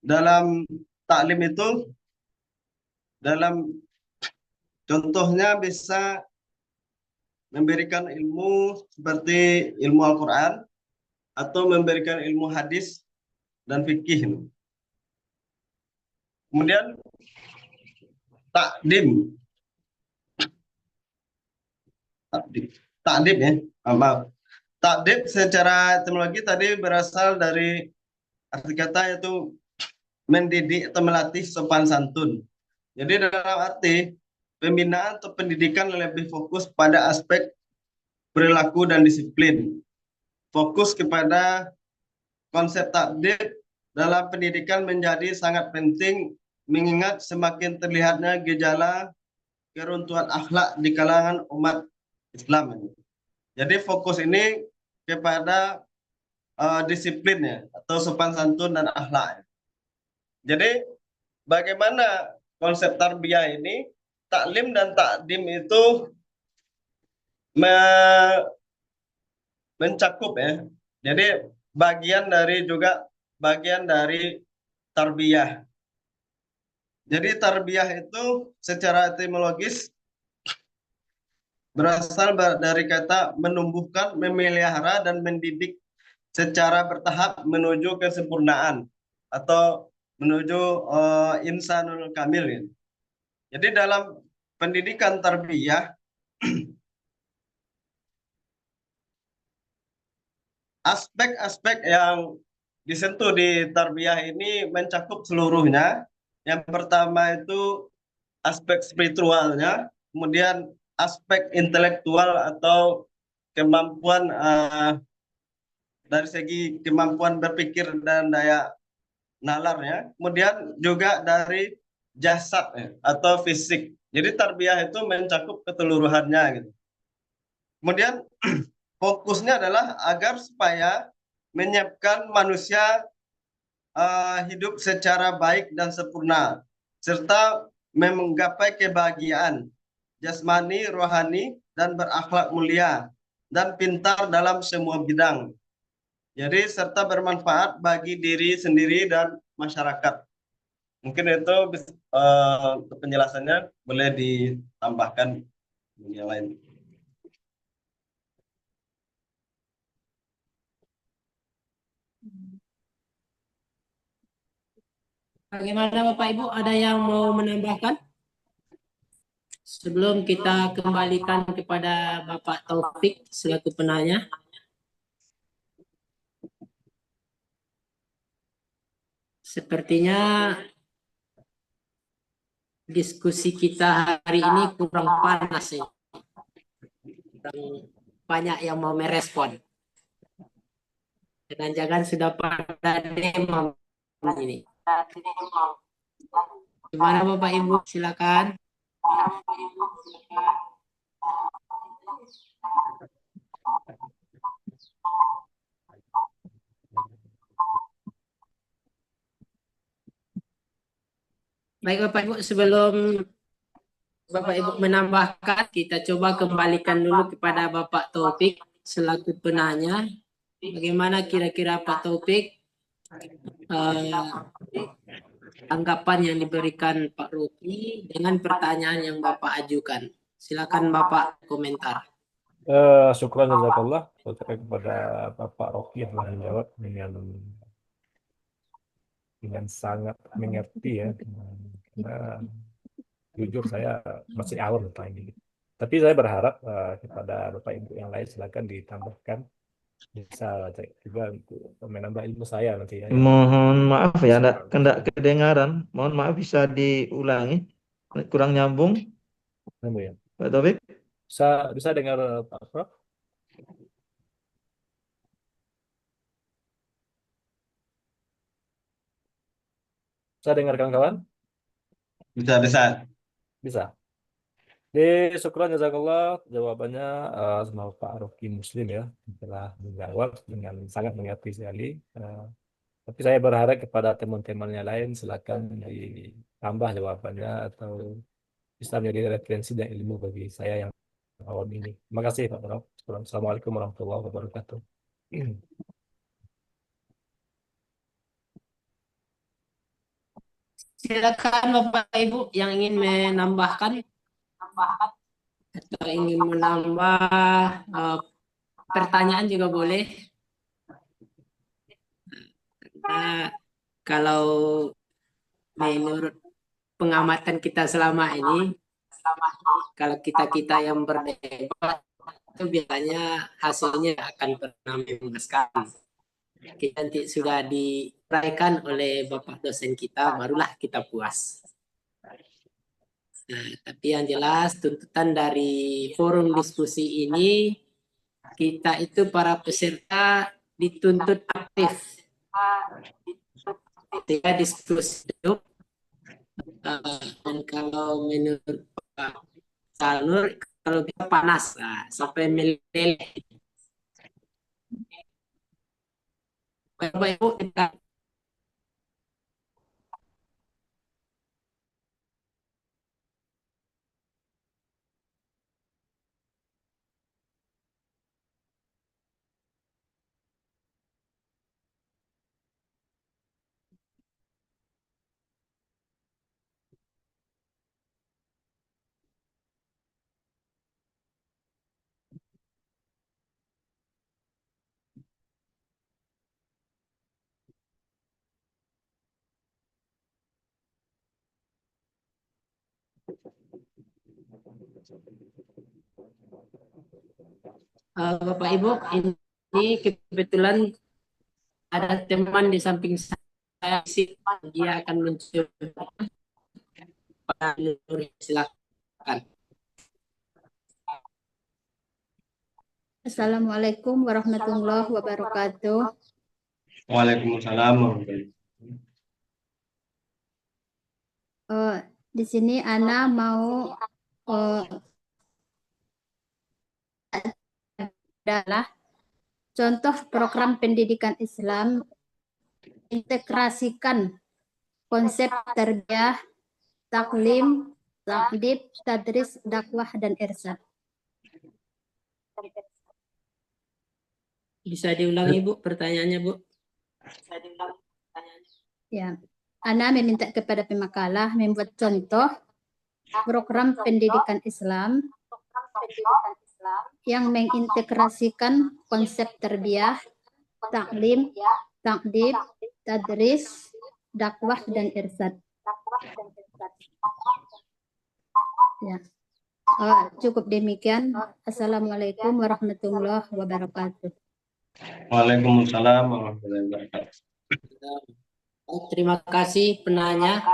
dalam taklim itu, dalam contohnya bisa memberikan ilmu seperti ilmu Al-Quran atau memberikan ilmu hadis dan fikih. Kemudian takdim, takdim, takdim ya, maaf. Takdim secara etimologi tadi berasal dari arti kata yaitu mendidik atau melatih sopan santun. Jadi dalam arti pembinaan atau pendidikan lebih fokus pada aspek perilaku dan disiplin. Fokus kepada konsep takdir dalam pendidikan menjadi sangat penting mengingat semakin terlihatnya gejala keruntuhan akhlak di kalangan umat Islam. Jadi fokus ini kepada disiplinnya atau sopan santun dan akhlak. Jadi bagaimana konsep tarbiyah ini, taklim dan takdim itu mencakup ya. Jadi bagian dari tarbiyah. Jadi tarbiyah itu secara etimologis berasal dari kata menumbuhkan, memelihara dan mendidik secara bertahap menuju kesempurnaan atau menuju insanul kamil. Ya. Jadi dalam pendidikan tarbiyah, aspek-aspek yang disentuh di tarbiyah ini mencakup seluruhnya. Yang pertama itu aspek spiritualnya, kemudian aspek intelektual atau kemampuan dari segi kemampuan berpikir dan daya nalarnya, kemudian juga dari jasad ya, atau fisik. Jadi tarbiyah itu mencakup keseluruhannya gitu. Kemudian fokusnya adalah agar supaya menyiapkan manusia hidup secara baik dan sempurna serta menggapai kebahagiaan jasmani, rohani dan berakhlak mulia dan pintar dalam semua bidang. Jadi serta bermanfaat bagi diri sendiri dan masyarakat. Mungkin itu untuk penjelasannya boleh ditambahkan yang lain. Bagaimana Bapak Ibu, ada yang mau menambahkan? Sebelum kita kembalikan kepada Bapak Taufik selaku penanya. Sepertinya diskusi kita hari ini kurang panas ya. Kurang banyak yang mau merespon. Jangan-jangan sudah pada demo ini. Gimana Bapak Ibu, silakan. Baik Bapak Ibu, sebelum Bapak Ibu menambahkan, kita coba kembalikan dulu kepada Bapak Taufik selaku penanya. Bagaimana kira-kira Pak Taufik anggapan yang diberikan Pak Ruki dengan pertanyaan yang Bapak ajukan? Silakan Bapak komentar. Syukran jazakallah kepada Bapak Rocky yang telah menjawab dengan sangat mengerti ya. Karena jujur saya masih awam tentang ini. Tapi saya berharap kepada Bapak Ibu yang lain silakan ditambahkan, bisa juga untuk menambah ilmu saya nanti ya. Mohon maaf ya, enggak kedengaran. Mohon maaf, bisa diulangi. Kurang nyambung. Ya. Pak Taufik. Bisa dengar Pak Prof? Bisa dengar kawan-kawan? Bisa. Bisa. Di syukran jazakallah jawabannya sama Pak Rocky Muslim ya, telah menjawab dengan sangat mengerti sekali. Tapi saya berharap kepada teman-temannya lain silakan ditambah jawabannya atau bisa menjadi referensi dan ilmu bagi saya yang awam ini. Terima kasih Pak Prof. Assalamualaikum warahmatullahi wabarakatuh. Silakan Bapak Ibu yang ingin menambahkan atau ingin menambah pertanyaan juga boleh. Nah, kalau menurut pengamatan kita selama ini, kalau kita yang berdebat itu biasanya hasilnya akan pernah memuaskan. Kita nanti sudah diuraikan oleh Bapak dosen kita, barulah kita puas. Nah, tapi yang jelas tuntutan dari forum diskusi ini, kita itu para peserta dituntut aktif. Ketika diskusi itu, dan kalau menurut Pak Salur, kalau kita panas, sampai meleleh. Bapak Ibu, kita Bapak Ibu, ini kebetulan ada teman di samping saya, dia akan mencoba. Pak Nur, silakan. Assalamualaikum warahmatullahi wabarakatuh. Waalaikumsalam warahmatullahi Di sini Ana mau adalah contoh program pendidikan Islam integrasikan konsep tarbiyah, taklim, takdib, tadris, dakwah, dan irsyad. Bisa diulangi Bu pertanyaannya Bu? Ya, Ana meminta kepada pemakalah membuat contoh program pendidikan Islam yang mengintegrasikan konsep tarbiyah, taklim, takdib, tadris, dakwah, dan irsyad. Ya. Cukup demikian. Assalamualaikum warahmatullahi wabarakatuh. Waalaikumsalam warahmatullahi wabarakatuh. Terima kasih penanya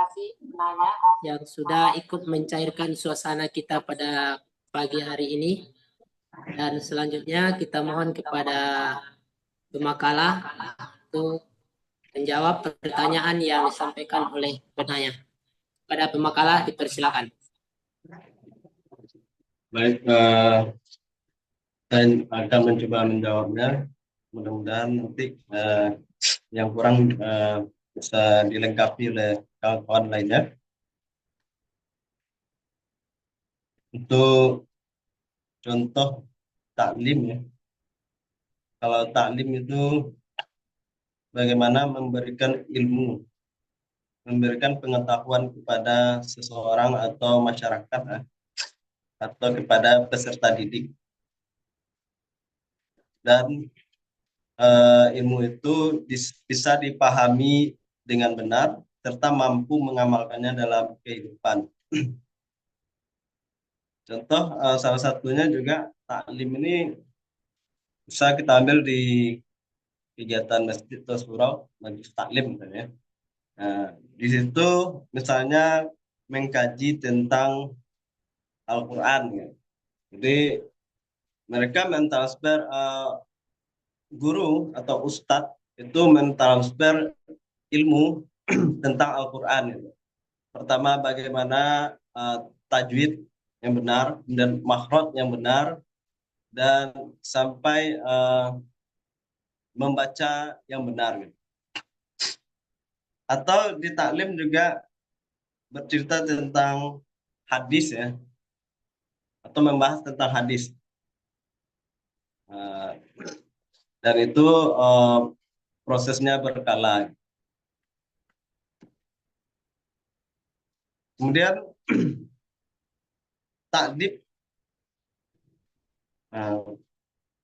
yang sudah ikut mencairkan suasana kita pada pagi hari ini. Dan selanjutnya kita mohon kepada pemakalah untuk menjawab pertanyaan yang disampaikan oleh penanya. Pada pemakalah dipersilakan. Baik, saya akan mencoba menjawabnya. Mudah-mudahan nanti yang kurang bisa dilengkapi oleh kawan-kawan lainnya. Untuk contoh taklim ya. Kalau taklim itu bagaimana memberikan ilmu, memberikan pengetahuan kepada seseorang atau masyarakat atau kepada peserta didik. Dan ilmu itu bisa dipahami dengan benar serta mampu mengamalkannya dalam kehidupan. Contoh salah satunya juga taklim ini bisa kita ambil di kegiatan masjid atau surau, majlis taklim misalnya. Nah, di situ misalnya mengkaji tentang Al-Quran. Ya. Jadi mereka mentransfer guru atau ustadz itu mentransfer ilmu tentang Al-Quran. Gitu. Pertama bagaimana tajwid yang benar dan makhraj yang benar dan sampai membaca yang benar. Gitu. Atau di taklim juga bercerita tentang hadis ya, atau membahas tentang hadis. Dan itu prosesnya berkala. Kemudian takdib,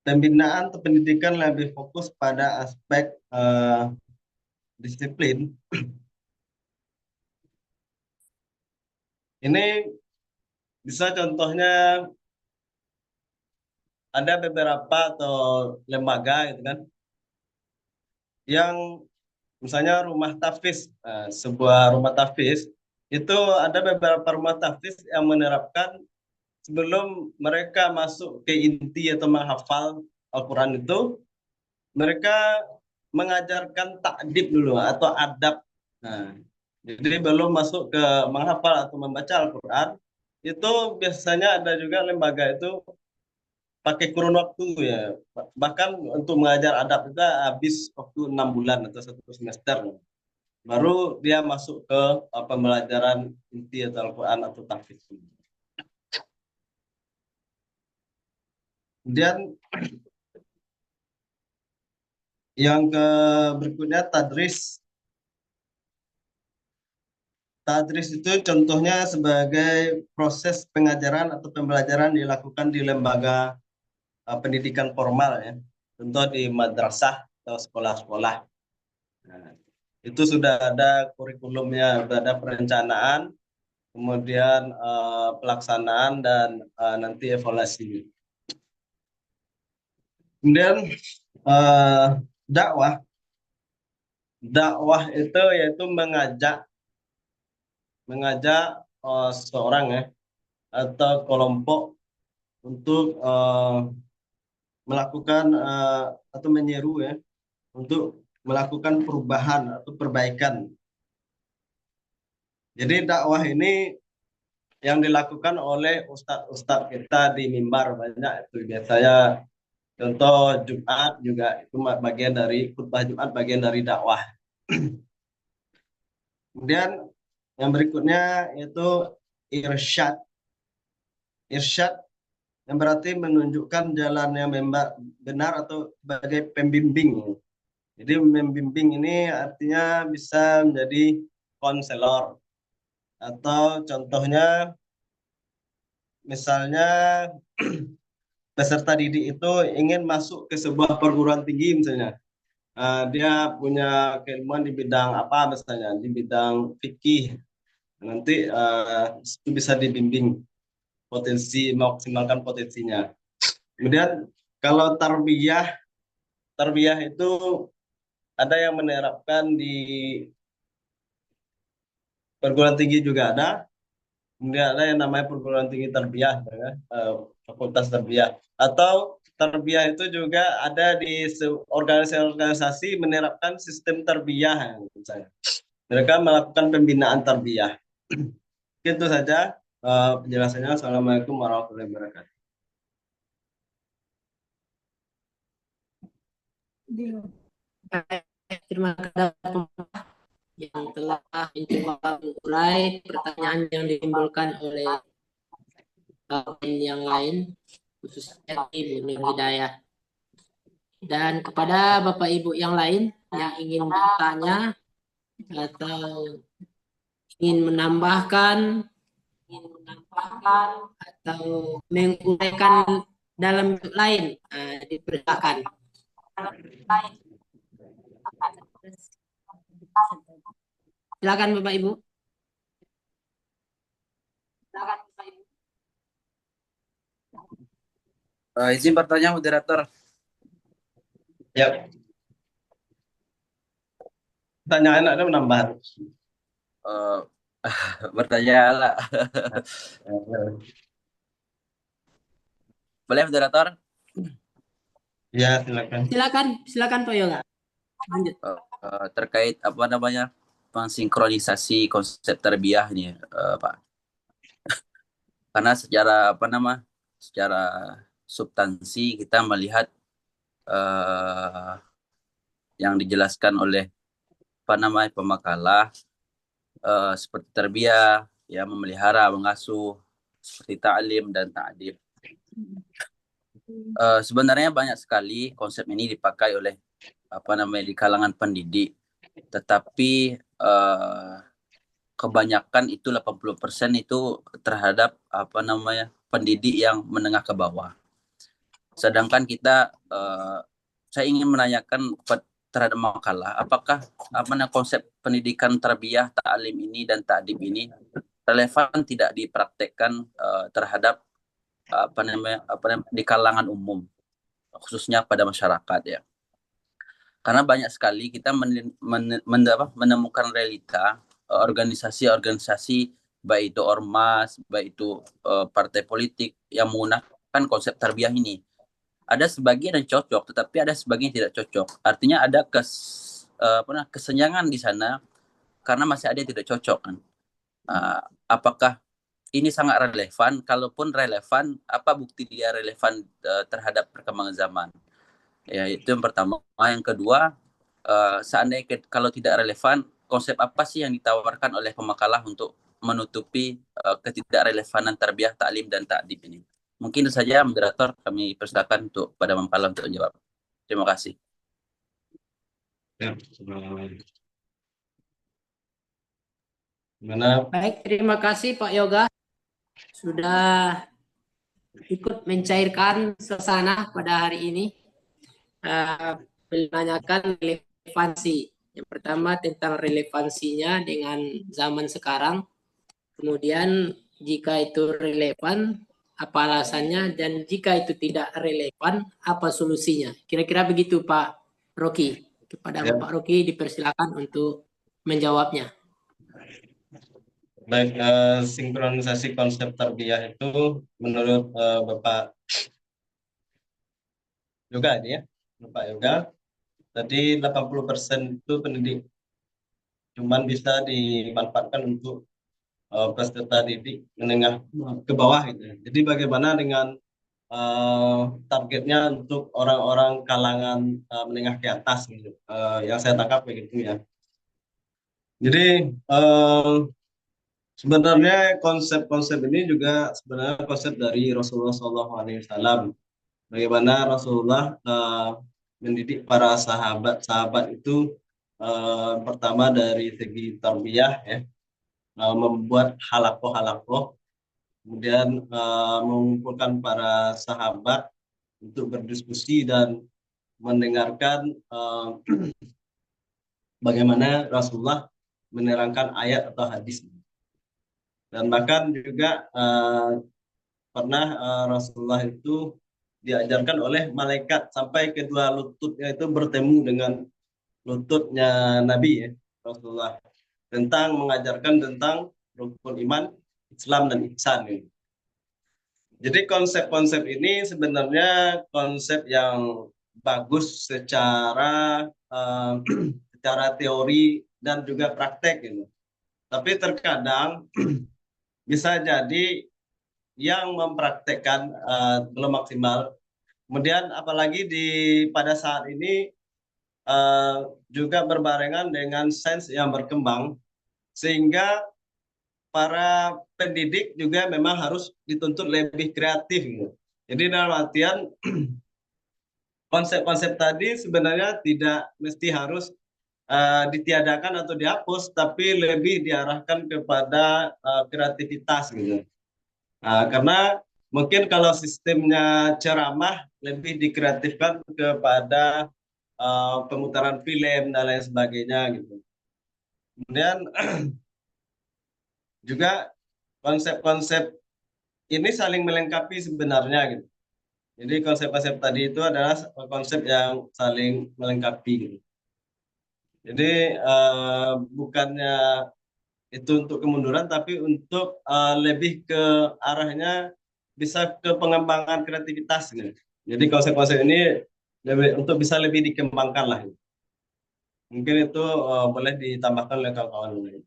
pembinaan atau pendidikan lebih fokus pada aspek disiplin. Ini bisa contohnya ada beberapa atau lembaga gitu kan, yang misalnya rumah tahfiz, sebuah rumah tahfiz itu ada beberapa rumah tahfiz yang menerapkan sebelum mereka masuk ke inti atau menghafal Al-Quran itu, mereka mengajarkan takdib dulu atau adab. Nah, jadi belum masuk ke menghafal atau membaca Al-Quran, itu biasanya ada juga lembaga itu pakai kurun waktu ya. Bahkan untuk mengajar adab kita habis waktu 6 bulan atau 1 semester. Baru dia masuk ke pembelajaran inti atau Al-Quran atau tahfiz. Kemudian yang berikutnya tadris. Tadris itu contohnya sebagai proses pengajaran atau pembelajaran dilakukan di lembaga pendidikan formal ya. Contoh di madrasah atau sekolah-sekolah. Nah, itu sudah ada kurikulumnya, sudah ada perencanaan, kemudian pelaksanaan dan nanti evaluasi. Kemudian dakwah. Dakwah itu yaitu mengajak seorang ya atau kelompok untuk melakukan atau menyeru ya untuk melakukan perubahan atau perbaikan. Jadi dakwah ini yang dilakukan oleh ustadz-ustadz kita di mimbar banyak itu biasanya, contoh Jumat juga itu bagian dari khutbah Jumat, bagian dari dakwah. Kemudian yang berikutnya yaitu irsyad. Irsyad yang berarti menunjukkan jalan yang benar atau sebagai pembimbing. Jadi membimbing ini artinya bisa menjadi konselor, atau contohnya misalnya peserta didik itu ingin masuk ke sebuah perguruan tinggi misalnya. Dia punya keilmuan di bidang apa misalnya, di bidang fikih. Nanti itu bisa dibimbing maksimalkan potensinya. Kemudian kalau tarbiyah itu ada yang menerapkan di perguruan tinggi juga ada. Kemudian ada yang namanya perguruan tinggi tarbiyah, ya, fakultas tarbiyah. Atau tarbiyah itu juga ada di organisasi-organisasi menerapkan sistem tarbiyah misalnya. Mereka melakukan pembinaan tarbiyah. Itu saja penjelasannya. Assalamualaikum warahmatullahi wabarakatuh. Terima kasih yang telah mencoba mengurai pertanyaan yang ditimbulkan oleh yang lain, khususnya Ibu Nur Hidayah. Dan kepada Bapak Ibu yang lain yang ingin bertanya atau ingin menambahkan atau menguraikan dalam lain, dipersilakan. Silakan Bapak Ibu. Izin bertanya moderator. Ya. Pertanyaan ada menambah. Bertanya lah. Boleh moderator? Ya, silakan. Silakan Pak Yoga. Lanjut. Terkait apa namanya pensinkronisasi konsep tarbiyah ini, Pak. Karena secara substansi kita melihat yang dijelaskan oleh pemakalah seperti tarbiyah, ya, memelihara, mengasuh, seperti ta'lim dan ta'dib. Sebenarnya banyak sekali konsep ini dipakai oleh di kalangan pendidik, tetapi kebanyakan itu 80% itu terhadap pendidik yang menengah ke bawah. Sedangkan kita saya ingin menanyakan terhadap makalah, apakah konsep pendidikan tarbiyah, ta'lim ini dan ta'dib ini relevan tidak dipraktekkan terhadap di kalangan umum, khususnya pada masyarakat ya. Karena banyak sekali kita menemukan realita organisasi-organisasi baik itu ormas, baik itu partai politik yang menggunakan konsep tarbiyah ini. Ada sebagian yang cocok, tetapi ada sebagian yang tidak cocok. Artinya ada kesenjangan di sana karena masih ada yang tidak cocok kan. Apakah ini sangat relevan? Kalaupun relevan, apa bukti dia relevan terhadap perkembangan zaman? Ya, itu yang pertama. Yang kedua, seandainya kalau tidak relevan, konsep apa sih yang ditawarkan oleh pemakalah untuk menutupi ketidakrelevanan tarbiyah, ta'lim dan ta'dib ini? Mungkin itu saja, moderator, kami persilakan untuk pada mempala untuk menjawab. Terima kasih. Ya, gimana? Baik, terima kasih Pak Yoga sudah ikut mencairkan suasana pada hari ini. Menanyakan relevansi. Yang pertama tentang relevansinya dengan zaman sekarang. Kemudian jika itu relevan, apa alasannya, dan jika itu tidak relevan, apa solusinya. Kira-kira begitu Pak Rocky. Kepada Ya. Bapak Rocky dipersilakan untuk menjawabnya. Baik, sinkronisasi konsep tarbiyah itu menurut Bapak Yoga ini ya, Bapak Yoga, tadi 80% itu pendidik cuman bisa dimanfaatkan untuk peserta didik menengah ke bawah gitu. Jadi bagaimana dengan targetnya untuk orang-orang kalangan menengah ke atas gitu. Yang saya tangkap begitu ya. Jadi sebenarnya konsep-konsep ini juga sebenarnya konsep dari Rasulullah SAW. Bagaimana Rasulullah mendidik para sahabat-sahabat itu pertama dari segi tarbiyah ya, membuat halakoh-halakoh, kemudian mengumpulkan para sahabat untuk berdiskusi dan mendengarkan bagaimana Rasulullah menerangkan ayat atau hadis. Dan bahkan juga pernah Rasulullah itu diajarkan oleh malaikat sampai kedua lututnya itu bertemu dengan lututnya Nabi ya, Rasulullah, tentang mengajarkan tentang rukun iman, Islam dan ihsan. Ya. Jadi konsep-konsep ini sebenarnya konsep yang bagus secara secara teori dan juga praktek gitu. Tapi terkadang bisa jadi yang mempraktekkan belum maksimal. Kemudian apalagi pada saat ini juga berbarengan dengan sains yang berkembang, sehingga para pendidik juga memang harus dituntut lebih kreatif gitu. Jadi dalam artian konsep-konsep tadi sebenarnya tidak mesti harus ditiadakan atau dihapus, tapi lebih diarahkan kepada kreativitas gitu. Karena mungkin kalau sistemnya ceramah lebih dikreatifkan kepada pemutaran film dan lain sebagainya gitu. Kemudian juga konsep-konsep ini saling melengkapi sebenarnya gitu. Jadi konsep-konsep tadi itu adalah konsep yang saling melengkapi gitu. Jadi bukannya itu untuk kemunduran, tapi untuk lebih ke arahnya bisa ke pengembangan kreativitas gitu. Jadi konsep-konsep ini untuk bisa lebih dikembangkan lah. Mungkin itu boleh ditambahkan oleh kawan-kawan lain.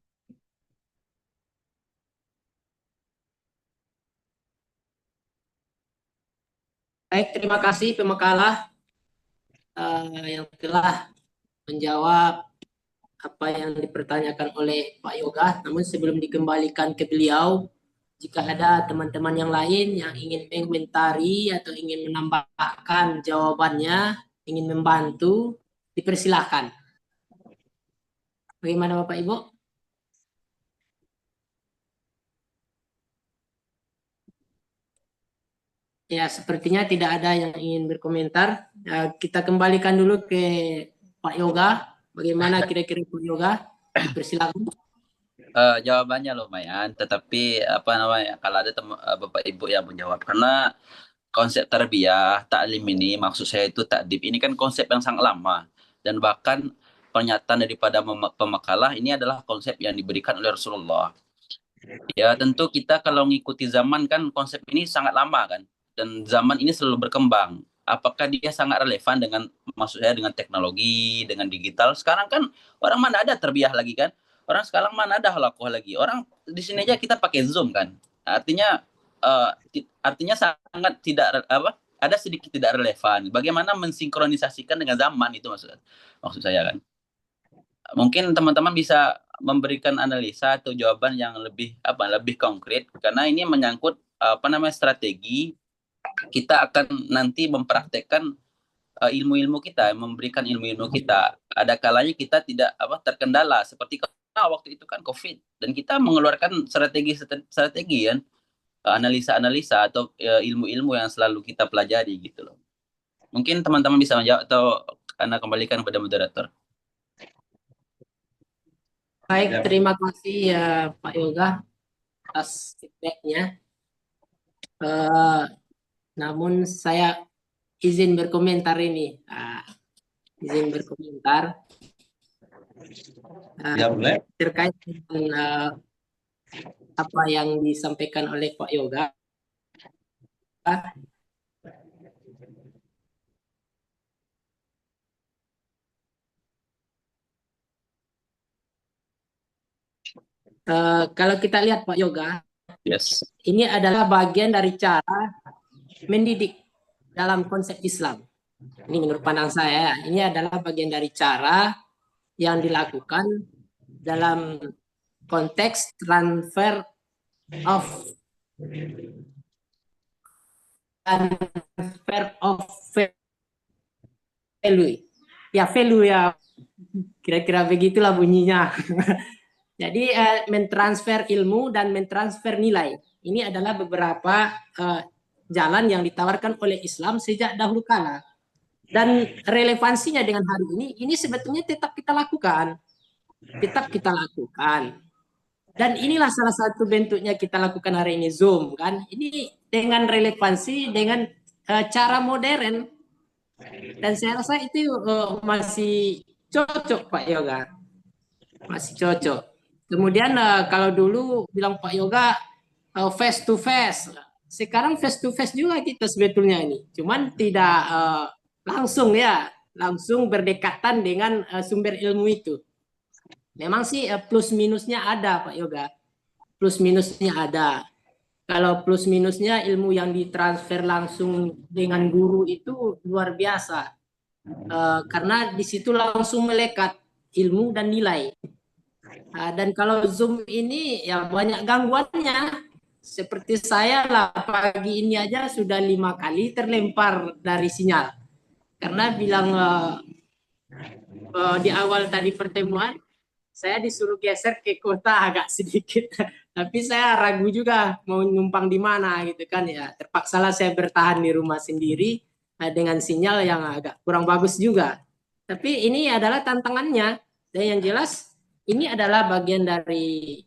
Baik, terima kasih pemakalah yang telah menjawab apa yang dipertanyakan oleh Pak Yoga. Namun sebelum dikembalikan ke beliau, jika ada teman-teman yang lain yang ingin mengomentari atau ingin menambahkan jawabannya, ingin membantu, dipersilahkan. Bagaimana Bapak Ibu? Ya, sepertinya tidak ada yang ingin berkomentar. Kita kembalikan dulu ke Pak Yoga. Bagaimana kira-kira Pak Yoga? Persilakan. Jawabannya lumayan, tetapi apa namanya, kalau ada Bapak Ibu yang menjawab, karena konsep tarbiyah, taklim ini, maksud saya itu takdib, ini kan konsep yang sangat lama, dan bahkan pernyataan daripada pemakalah ini adalah konsep yang diberikan oleh Rasulullah. Ya tentu kita kalau mengikuti zaman kan konsep ini sangat lama kan, dan zaman ini selalu berkembang. Apakah dia sangat relevan dengan, maksud saya dengan teknologi, dengan digital? Sekarang kan orang mana ada terbiah lagi kan? Orang sekarang mana ada halakoh lagi? Orang di sini aja kita pakai Zoom kan? Artinya sangat tidak apa? Ada sedikit tidak relevan. Bagaimana mensinkronisasikan dengan zaman itu maksud saya kan? Mungkin teman-teman bisa memberikan analisa atau jawaban yang lebih konkret, karena ini menyangkut strategi kita akan nanti mempraktekkan ilmu-ilmu kita, memberikan ilmu-ilmu kita. Ada kalanya kita tidak terkendala seperti waktu itu kan COVID, dan kita mengeluarkan strategi kan, analisa-analisa atau ilmu-ilmu yang selalu kita pelajari gitu loh. Mungkin teman-teman bisa menjawab atau Anda kembalikan kepada moderator. Baik, terima kasih ya Pak Yoga atas feedback-nya. Namun saya izin berkomentar ini. Izin berkomentar. Ya boleh. Terkait dengan apa yang disampaikan oleh Pak Yoga. Kalau kita lihat Pak Yoga, Yes. ini adalah bagian dari cara mendidik dalam konsep Islam. Ini menurut pandang saya, ini adalah bagian dari cara yang dilakukan dalam konteks transfer of value. Ya, value ya, kira-kira begitulah bunyinya. Jadi mentransfer ilmu dan mentransfer nilai. Ini adalah beberapa jalan yang ditawarkan oleh Islam sejak dahulu kala. Dan relevansinya dengan hari ini sebetulnya tetap kita lakukan. Tetap kita lakukan. Dan inilah salah satu bentuknya kita lakukan hari ini, Zoom kan. Ini dengan relevansi, dengan cara modern. Dan saya rasa itu masih cocok Pak Yoga. Masih cocok. Kemudian kalau dulu bilang Pak Yoga face to face, sekarang face to face juga kita sebetulnya ini, cuman tidak langsung ya, langsung berdekatan dengan sumber ilmu itu. Memang sih plus minusnya ada Pak Yoga, plus minusnya ada. Kalau plus minusnya ilmu yang ditransfer langsung dengan guru itu luar biasa, karena di situ langsung melekat ilmu dan nilai. Dan kalau Zoom ini ya banyak gangguannya. Seperti saya lah pagi ini aja sudah 5 kali terlempar dari sinyal. Karena bilang di awal tadi pertemuan, saya disuruh geser ke kota agak sedikit. Tapi saya ragu juga mau numpang di mana gitu kan ya. Terpaksalah saya bertahan di rumah sendiri dengan sinyal yang agak kurang bagus juga. Tapi ini adalah tantangannya. Dan yang jelas ini adalah bagian dari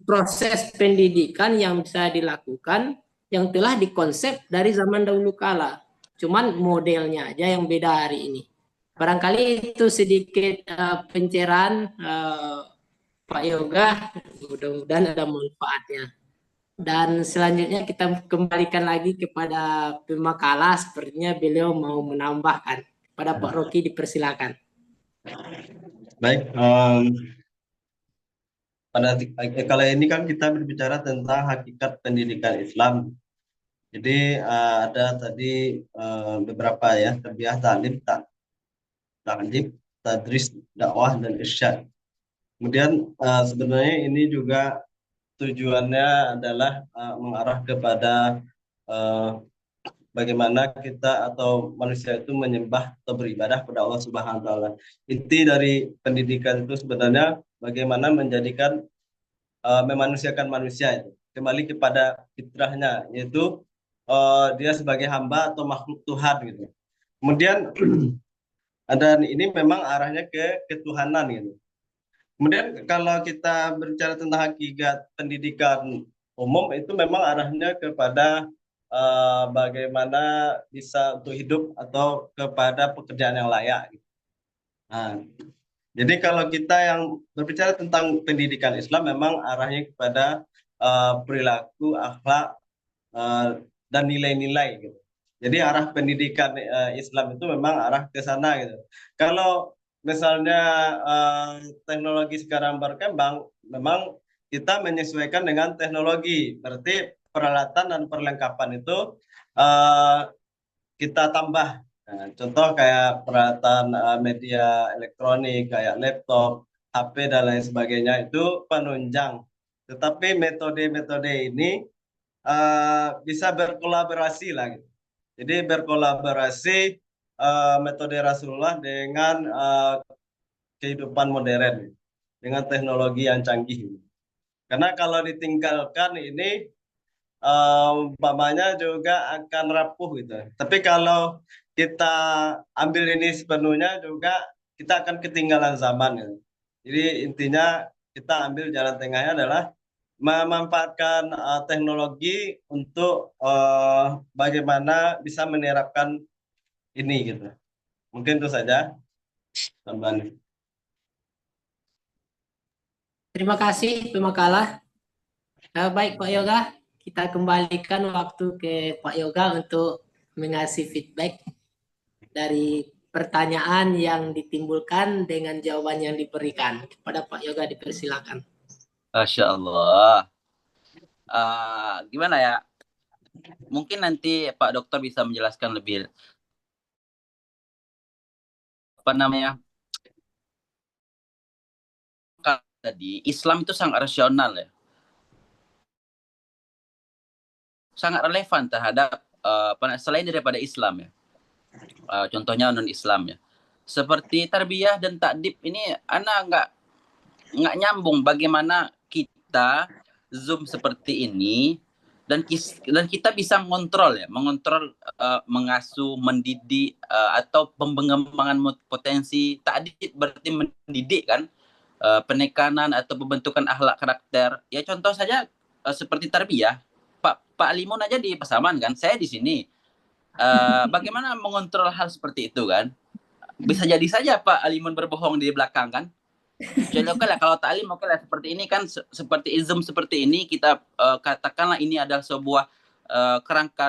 proses pendidikan yang bisa dilakukan yang telah dikonsep dari zaman dahulu kala. Cuman modelnya aja yang beda hari ini. Barangkali itu sedikit pencerahan Pak Yoga, mudah-mudahan ada manfaatnya. Dan selanjutnya kita kembalikan lagi kepada pemakalah, sepertinya beliau mau menambahkan. Pada Pak Rocky dipersilakan. Baik, kalau ini kan kita berbicara tentang hakikat pendidikan Islam. Jadi ada tadi beberapa ya, tarbiyah, ta'lim, ta'dib, tadris, dakwah, dan irsyad. Kemudian sebenarnya ini juga tujuannya adalah mengarah kepada bagaimana kita atau manusia itu menyembah atau beribadah kepada Allah Subhanahu wa taala. Inti dari pendidikan itu sebenarnya bagaimana menjadikan memanusiakan manusia itu kembali kepada fitrahnya, yaitu dia sebagai hamba atau makhluk Tuhan gitu. Kemudian dan ini memang arahnya ke ketuhanan gitu. Kemudian kalau kita berbicara tentang hakikat pendidikan umum itu memang arahnya kepada bagaimana bisa untuk hidup atau kepada pekerjaan yang layak. Nah, jadi kalau kita yang berbicara tentang pendidikan Islam memang arahnya kepada perilaku, akhlak, dan nilai-nilai gitu. Jadi arah pendidikan Islam itu memang arah ke sana gitu. Kalau misalnya teknologi sekarang berkembang, memang kita menyesuaikan dengan teknologi. Berarti peralatan dan perlengkapan itu kita tambah. Nah, contoh kayak peralatan media elektronik, kayak laptop, HP dan lain sebagainya itu penunjang. Tetapi metode-metode ini bisa berkolaborasi lah gitu. Jadi berkolaborasi metode Rasulullah dengan kehidupan modern dengan teknologi yang canggih. Karena kalau ditinggalkan ini umpamanya juga akan rapuh gitu. Tapi kalau kita ambil ini sepenuhnya juga kita akan ketinggalan zaman gitu. Jadi intinya kita ambil jalan tengahnya adalah memanfaatkan teknologi untuk bagaimana bisa menerapkan ini gitu. Mungkin itu saja tambahan. Terima kasih pemakalah. Baik Pak Yoga, kita kembalikan waktu ke Pak Yoga untuk mengasih feedback dari pertanyaan yang ditimbulkan dengan jawaban yang diberikan. Kepada Pak Yoga dipersilakan. Masya Allah. Gimana ya? Mungkin nanti Pak Dokter bisa menjelaskan lebih apa namanya. Tadi Islam itu sangat rasional ya. Sangat relevan terhadap selain daripada Islam ya. Contohnya non Islam ya. Seperti tarbiyah dan takdib ini anak nggak nyambung bagaimana kita Zoom seperti ini dan kita bisa mengontrol mengasuh, mendidik atau pengembangan potensi. Takdib berarti mendidik kan, penekanan atau pembentukan akhlak karakter. Ya contoh saja seperti tarbiyah. Pak Limun aja di Pasaman kan, saya di sini. Bagaimana mengontrol hal seperti itu kan? Bisa jadi saja Pak Limun berbohong di belakang kan? Jadi oke lah kalau taklim oke lah seperti ini kan, seperti izm seperti ini kita katakanlah ini adalah sebuah kerangka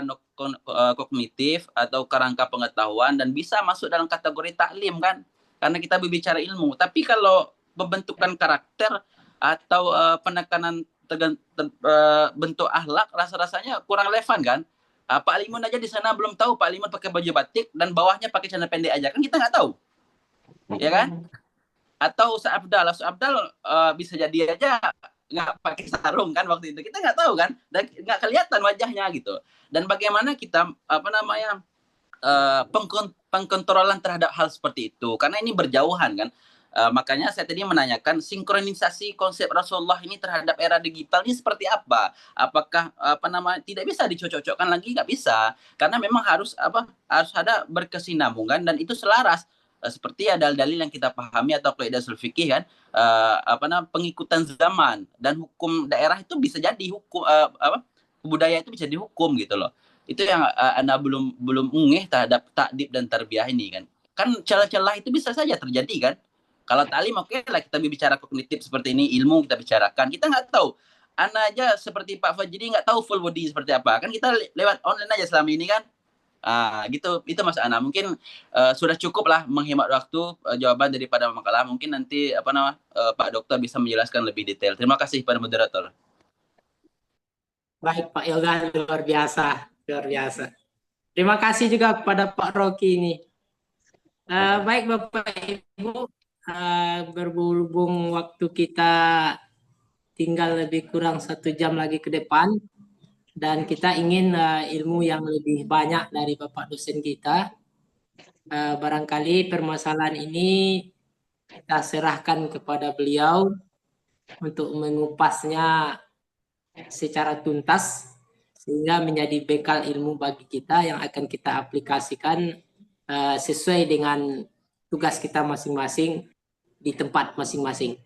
kognitif atau kerangka pengetahuan dan bisa masuk dalam kategori taklim kan, karena kita berbicara ilmu. Tapi kalau pembentukan karakter atau penekanan bentuk akhlak rasanya kurang relevan kan. Pak Limun aja di sana belum tahu Pak Limun pakai baju batik dan bawahnya pakai celana pendek aja kan, kita nggak tahu, ya kan? Atau Ustaz Abdal bisa jadi aja nggak pakai sarung kan waktu itu, kita nggak tahu kan, dan nggak kelihatan wajahnya gitu. Dan bagaimana kita pengkontrolan terhadap hal seperti itu, karena ini berjauhan kan. Makanya saya tadi menanyakan sinkronisasi konsep Rasulullah ini terhadap era digital ini seperti apa? Apakah tidak bisa dicocokkan lagi? Nggak bisa, karena memang harus ada berkesinambungan dan itu selaras. Seperti ada dalil yang kita pahami atau kaidah ushul fikih kan, pengikutan zaman dan hukum daerah itu bisa jadi hukum budaya itu bisa dihukum gitu loh. Itu yang Anda belum ngeh terhadap takdib dan tarbiyah ini kan. Kan celah-celah itu bisa saja terjadi kan. Kalau taklim oke lah kita bicara kognitif seperti ini, ilmu kita bicarakan. Kita nggak tahu. Anda aja seperti Pak Fajri nggak tahu full body seperti apa. Kan kita lewat online aja selama ini kan. Gitu, itu Mas Ana. Mungkin sudah cukup lah menghemat waktu jawaban daripada makalah. Mungkin nanti Pak Dokter bisa menjelaskan lebih detail. Terima kasih pada moderator. Baik Pak Yoga, luar biasa. Terima kasih juga kepada Pak Rocky ini. Baik Bapak Ibu, berhubung waktu kita tinggal lebih kurang 1 jam lagi ke depan dan kita ingin ilmu yang lebih banyak dari Bapak dosen kita, barangkali permasalahan ini kita serahkan kepada beliau untuk mengupasnya secara tuntas sehingga menjadi bekal ilmu bagi kita yang akan kita aplikasikan sesuai dengan tugas kita masing-masing di tempat masing-masing.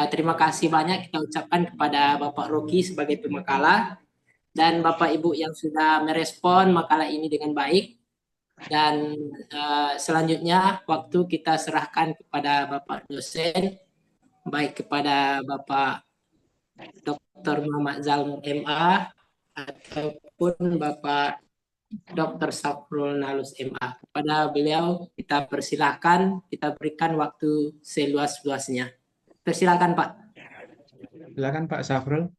Terima kasih banyak kita ucapkan kepada Bapak Rocky sebagai pemakalah dan Bapak Ibu yang sudah merespon makalah ini dengan baik. Dan selanjutnya waktu kita serahkan kepada Bapak dosen, baik kepada Bapak Dr. Muhammad Zalmur MA ataupun Bapak Dr. Safrul Nalus MA. Kepada beliau kita persilahkan, kita berikan waktu seluas-luasnya. Persilakan Pak. Silakan Pak Safrul.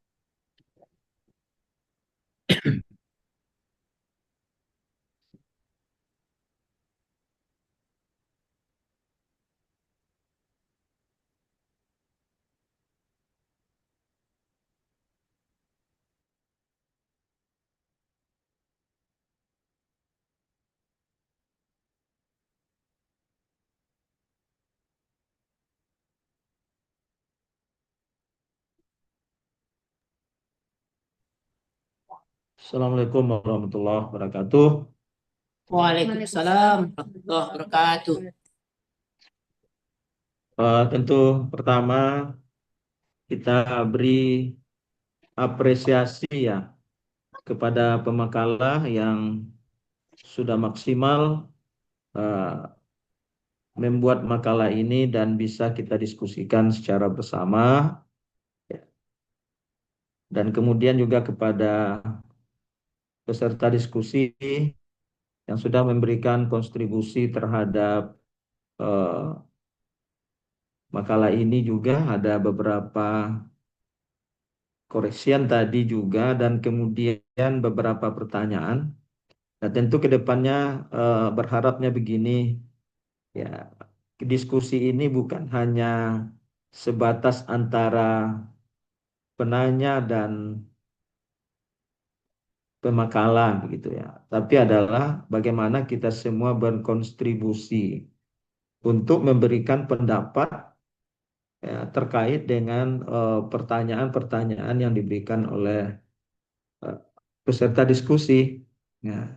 Assalamualaikum warahmatullahi wabarakatuh. Waalaikumsalam warahmatullahi wabarakatuh. Tentu pertama kita beri apresiasi ya kepada pemakalah yang sudah maksimal membuat makalah ini dan bisa kita diskusikan secara bersama. Dan kemudian juga kepada peserta diskusi yang sudah memberikan kontribusi terhadap makalah ini, juga ada beberapa koreksian tadi juga dan kemudian beberapa pertanyaan. Nah, tentu ke depannya berharapnya begini ya, diskusi ini bukan hanya sebatas antara penanya dan pemakalan begitu ya, tapi adalah bagaimana kita semua berkontribusi untuk memberikan pendapat ya, terkait dengan pertanyaan-pertanyaan yang diberikan oleh peserta diskusi. Nah,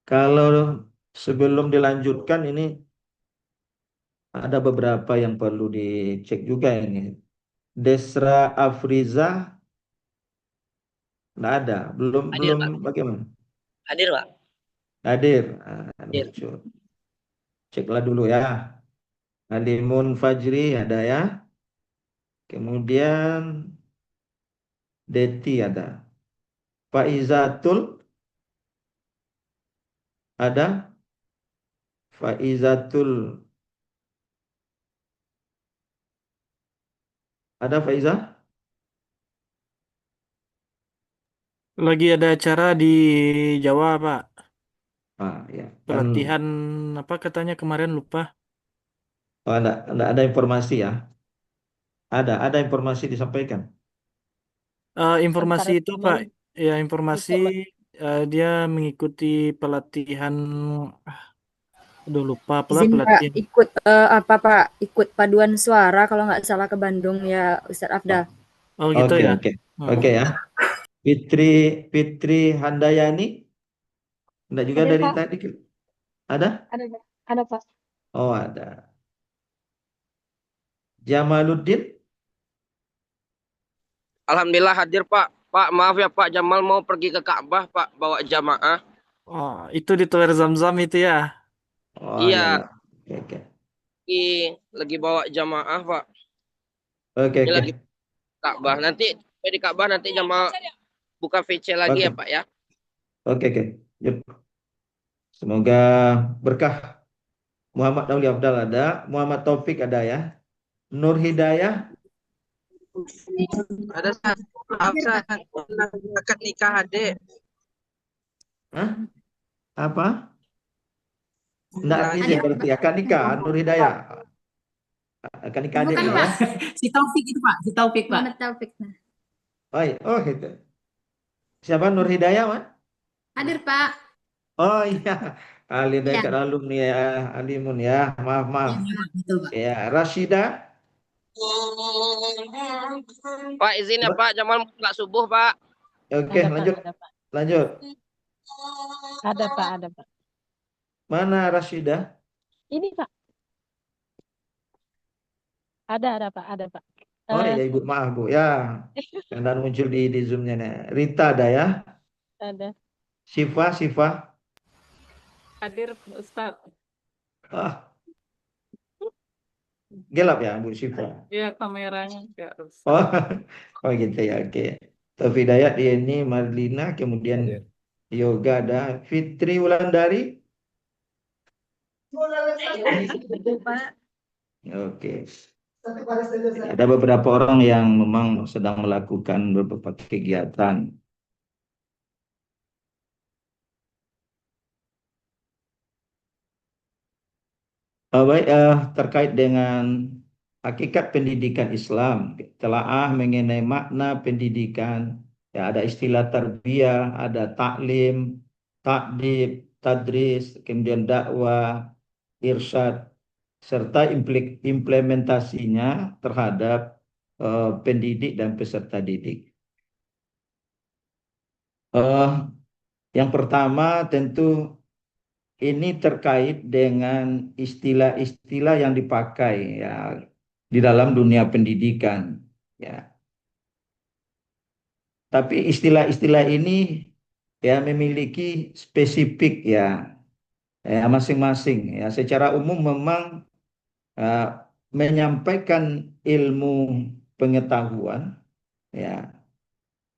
kalau sebelum dilanjutkan ini ada beberapa yang perlu dicek juga ini. Desra Afriza nggak ada, belum bagaimana? Hadir Pak. Hadir. Hadir. Lucu. Ceklah dulu ya. Alimun Fajri ada ya. Kemudian Deti ada. Faizatul ada. Faizatul ada. Faiza? Lagi ada acara di Jawa, Pak. Ya. Pelatihan apa katanya kemarin lupa. Enggak ada informasi ya. Ada informasi disampaikan. Informasi itu, Pak. Ya, informasi dia mengikuti pelatihan aduh lupa apa Izin Pak, pelatihan. ikut apa Pak? Ikut paduan suara kalau nggak salah ke Bandung ya Ustadz Afdal. Oh gitu ya. Oke ya. Fitri Handayani. Enggak juga Hadir, dari Pak. tadi. Ada? Ada Pak. Oh, ada. Jamaluddin. Alhamdulillah hadir Pak. Pak maaf ya Pak, Jamal mau pergi ke Ka'bah Pak, bawa jamaah. Oh, itu di Tower Zam-Zam itu ya. Oh, Iya. Oke. Lagi bawa jamaah Pak. Oke. Lagi Ka'bah. Nanti di Ka'bah nanti Jamal buka VC lagi ya Pak ya. Oke. Yuk. Semoga berkah. Muhammad Dauli Afdal ada, Muhammad Taufik ada ya. Nur Hidayah Ada akad nikah adik. Hah? Apa? Enggak izin berarti akan nikah Nur Hidayah. Akan nikah adik Bukan ya. Pak. Si Taufik itu Pak, si Taufik Pak. Muhammad Taufik. Nah. Oh itu. Siapa Nur Hidayah, Mas? Hadir Pak. Oh iya. Ahli dekat alumni ya, Alimun ya. Maaf. Ya, Rashida. Pak izin ya Pak, Jamal mau sholat subuh Pak. Oke, Ada Pak, lanjut. ada Pak. Lanjut. Ada Pak, ada Pak. Mana Rashidah? Ini Pak. Ada Pak, ada Pak. Oh ya Ibu, maaf Bu. Ya, dan muncul di Zoom-nya nih. Rita ada ya. Ada. Siva. Hadir Ustaz. Ah, gelap ya Bu Siva. Iya, kameranya nggak rusak. Oh, oh gitu ya. Oke. Taufik Hidayat, ini Marlina, kemudian Hadir. Yoga ada Fitri Wulandari. Oke. Ada beberapa orang yang memang sedang melakukan beberapa kegiatan. Baik, terkait dengan hakikat pendidikan Islam, telaah mengenai makna pendidikan, ya ada istilah tarbiyah, ada taklim, takdib, tadris, kemudian dakwah, irsyad, serta implementasinya terhadap pendidik dan peserta didik. Yang pertama tentu ini terkait dengan istilah-istilah yang dipakai ya di dalam dunia pendidikan ya. Tapi istilah-istilah ini ya memiliki spesifik ya masing-masing ya. Secara umum memang menyampaikan ilmu pengetahuan ya.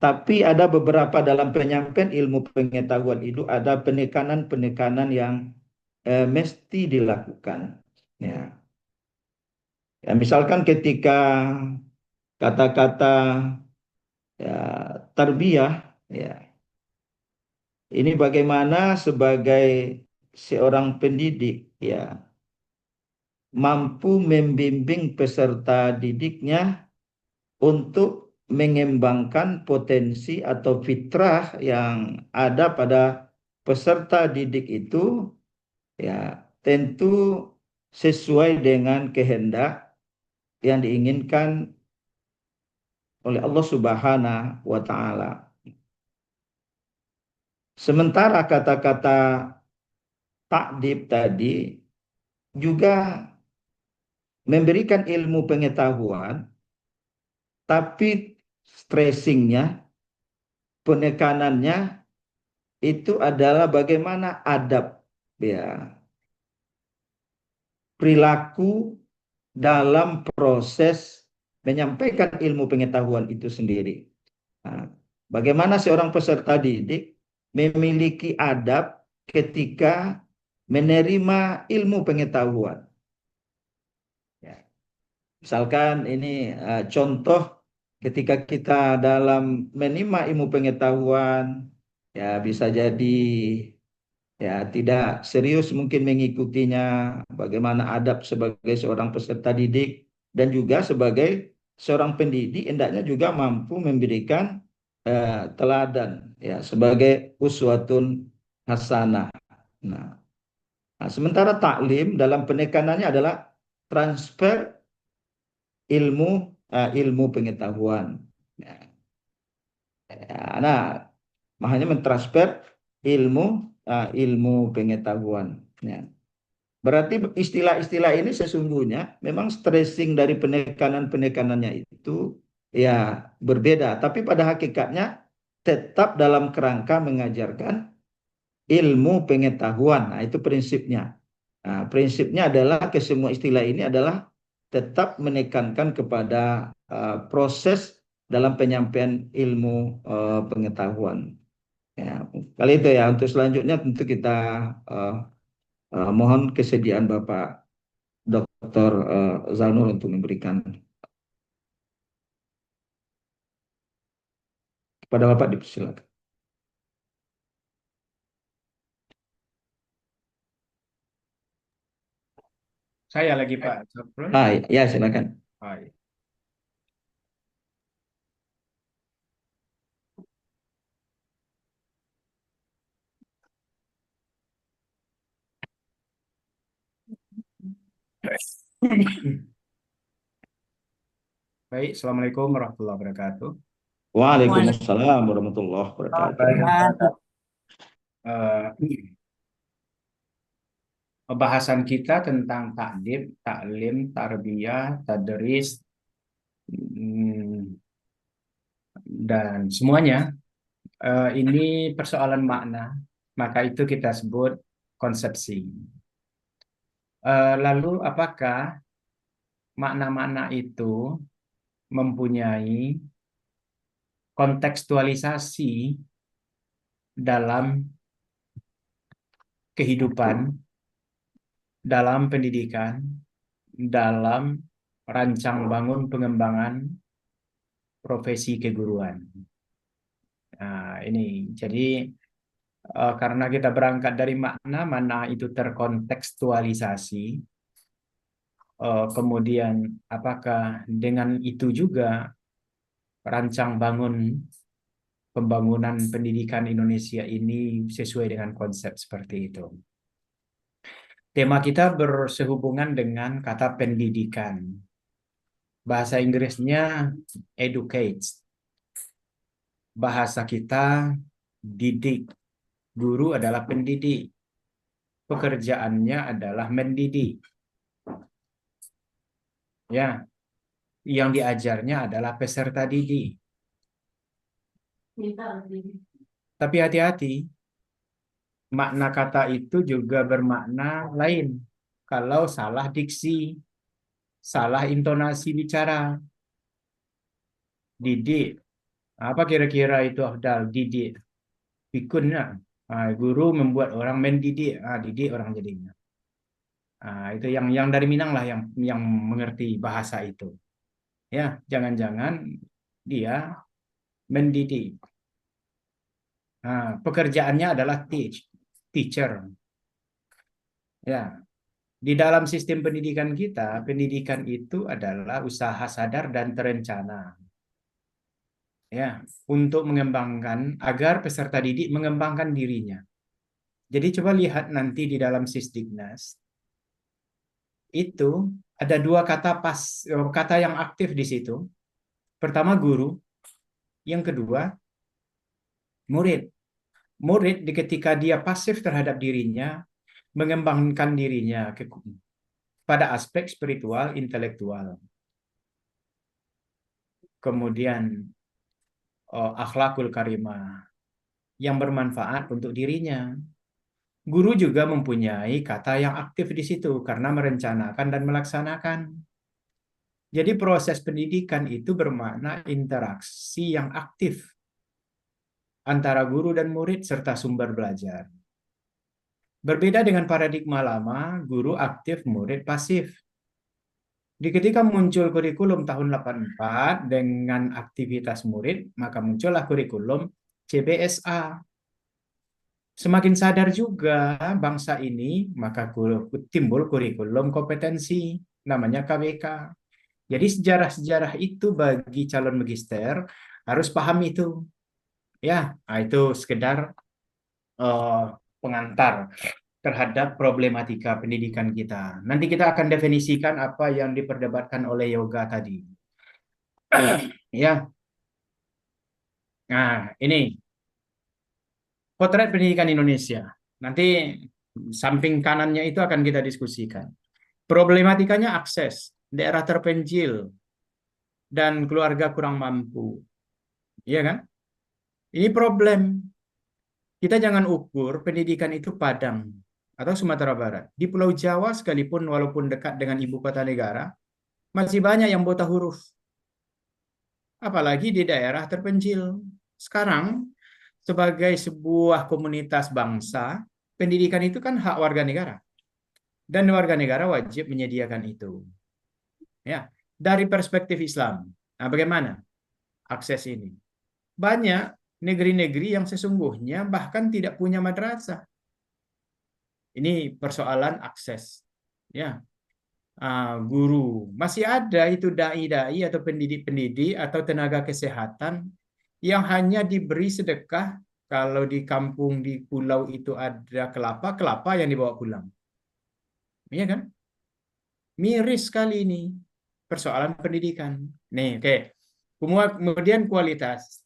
Tapi ada beberapa dalam penyampaian ilmu pengetahuan itu ada penekanan-penekanan yang mesti dilakukan. Ya. Ya, misalkan ketika kata-kata ya, tarbiyah, ya, ini bagaimana sebagai seorang pendidik, ya, mampu membimbing peserta didiknya untuk mengembangkan potensi atau fitrah yang ada pada peserta didik itu, ya, tentu sesuai dengan kehendak yang diinginkan oleh Allah Subhanahu wa taala. Sementara kata-kata takdib tadi juga memberikan ilmu pengetahuan, tapi stressingnya, penekanannya itu adalah bagaimana adab, ya, perilaku dalam proses menyampaikan ilmu pengetahuan itu sendiri. Nah, bagaimana seorang peserta didik memiliki adab ketika menerima ilmu pengetahuan. Ya. Misalkan ini contoh ketika kita dalam menerima ilmu pengetahuan, ya bisa jadi ya tidak serius mungkin mengikutinya, bagaimana adab sebagai seorang peserta didik dan juga sebagai seorang pendidik hendaknya juga mampu memberikan teladan ya sebagai uswatun hasanah. Nah, sementara taklim dalam penekanannya adalah transfer ilmu pengetahuan. Nah, makanya mentransfer ilmu pengetahuan. Ya. Berarti istilah-istilah ini sesungguhnya memang stressing dari penekanan-penekanannya itu ya berbeda, tapi pada hakikatnya tetap dalam kerangka mengajarkan ilmu pengetahuan. Nah, itu prinsipnya. Nah, prinsipnya adalah kesemua istilah ini adalah tetap menekankan kepada proses dalam penyampaian ilmu pengetahuan. Ya, kali itu ya. Untuk selanjutnya tentu kita mohon kesediaan Bapak Dr. Zanul untuk memberikan kepada Bapak, dipersilakan. Saya lagi Pak Safrul. Ya silakan. Baik. Baik, Assalamualaikum warahmatullahi wabarakatuh. Waalaikumsalam warahmatullahi wabarakatuh. Waalaikumsalam. Pembahasan kita tentang takdim, taklim, tarbiyah, tadris, dan semuanya ini persoalan makna, maka itu kita sebut konsepsi. Lalu apakah makna-makna itu mempunyai kontekstualisasi dalam kehidupan, dalam pendidikan, dalam rancang bangun pengembangan profesi keguruan. Nah, ini jadi karena kita berangkat dari makna, mana itu terkontekstualisasi, kemudian apakah dengan itu juga rancang bangun pembangunan pendidikan Indonesia ini sesuai dengan konsep seperti itu. Tema kita bersehubungan dengan kata pendidikan. Bahasa Inggrisnya educate. Bahasa kita didik. Guru adalah pendidik. Pekerjaannya adalah mendidik. Ya, yang diajarnya adalah peserta didik. Tapi hati-hati, makna kata itu juga bermakna lain. Kalau salah diksi, salah intonasi bicara. Didik. Apa kira-kira itu Afdal? Didik. Pikunnya. Guru membuat orang mendidik. Didik orang jadinya. Itu yang dari Minang lah yang mengerti bahasa itu. Ya, jangan-jangan dia mendidik. Pekerjaannya adalah teacher. Ya, di dalam sistem pendidikan kita, pendidikan itu adalah usaha sadar dan terencana. Ya, untuk mengembangkan agar peserta didik mengembangkan dirinya. Jadi coba lihat nanti di dalam Sisdiknas itu ada dua kata yang aktif di situ. Pertama guru, yang kedua murid. Murid ketika dia pasif terhadap dirinya, mengembangkan dirinya pada aspek spiritual, intelektual. Kemudian akhlakul karimah yang bermanfaat untuk dirinya. Guru juga mempunyai kata yang aktif di situ karena merencanakan dan melaksanakan. Jadi proses pendidikan itu bermakna interaksi yang aktif antara guru dan murid serta sumber belajar. Berbeda dengan paradigma lama, guru aktif, murid pasif. Ketika muncul kurikulum tahun 84 dengan aktivitas murid, maka muncullah kurikulum CBSA. Semakin sadar juga bangsa ini, maka timbul kurikulum kompetensi, namanya KWK. Jadi sejarah-sejarah itu bagi calon magister harus paham itu. Ya, itu sekedar pengantar terhadap problematika pendidikan kita. Nanti kita akan definisikan apa yang diperdebatkan oleh Yoga tadi. Ya. Nah, ini potret pendidikan Indonesia. Nanti samping kanannya itu akan kita diskusikan. Problematikanya akses, daerah terpencil, dan keluarga kurang mampu. Iya kan? Ini problem. Kita jangan ukur pendidikan itu Padang atau Sumatera Barat. Di Pulau Jawa sekalipun walaupun dekat dengan ibu kota negara, masih banyak yang buta huruf. Apalagi di daerah terpencil. Sekarang, sebagai sebuah komunitas bangsa, pendidikan itu kan hak warga negara. Dan warga negara wajib menyediakan itu. Ya, dari perspektif Islam. Nah, bagaimana akses ini? Banyak negeri-negeri yang sesungguhnya bahkan tidak punya madrasah. Ini persoalan akses. Ya, guru masih ada itu dai-dai atau pendidik-pendidik atau tenaga kesehatan yang hanya diberi sedekah kalau di kampung di pulau itu ada kelapa yang dibawa pulang. Iya kan? Miris sekali ini persoalan pendidikan. Nih, oke. Kemudian kualitas.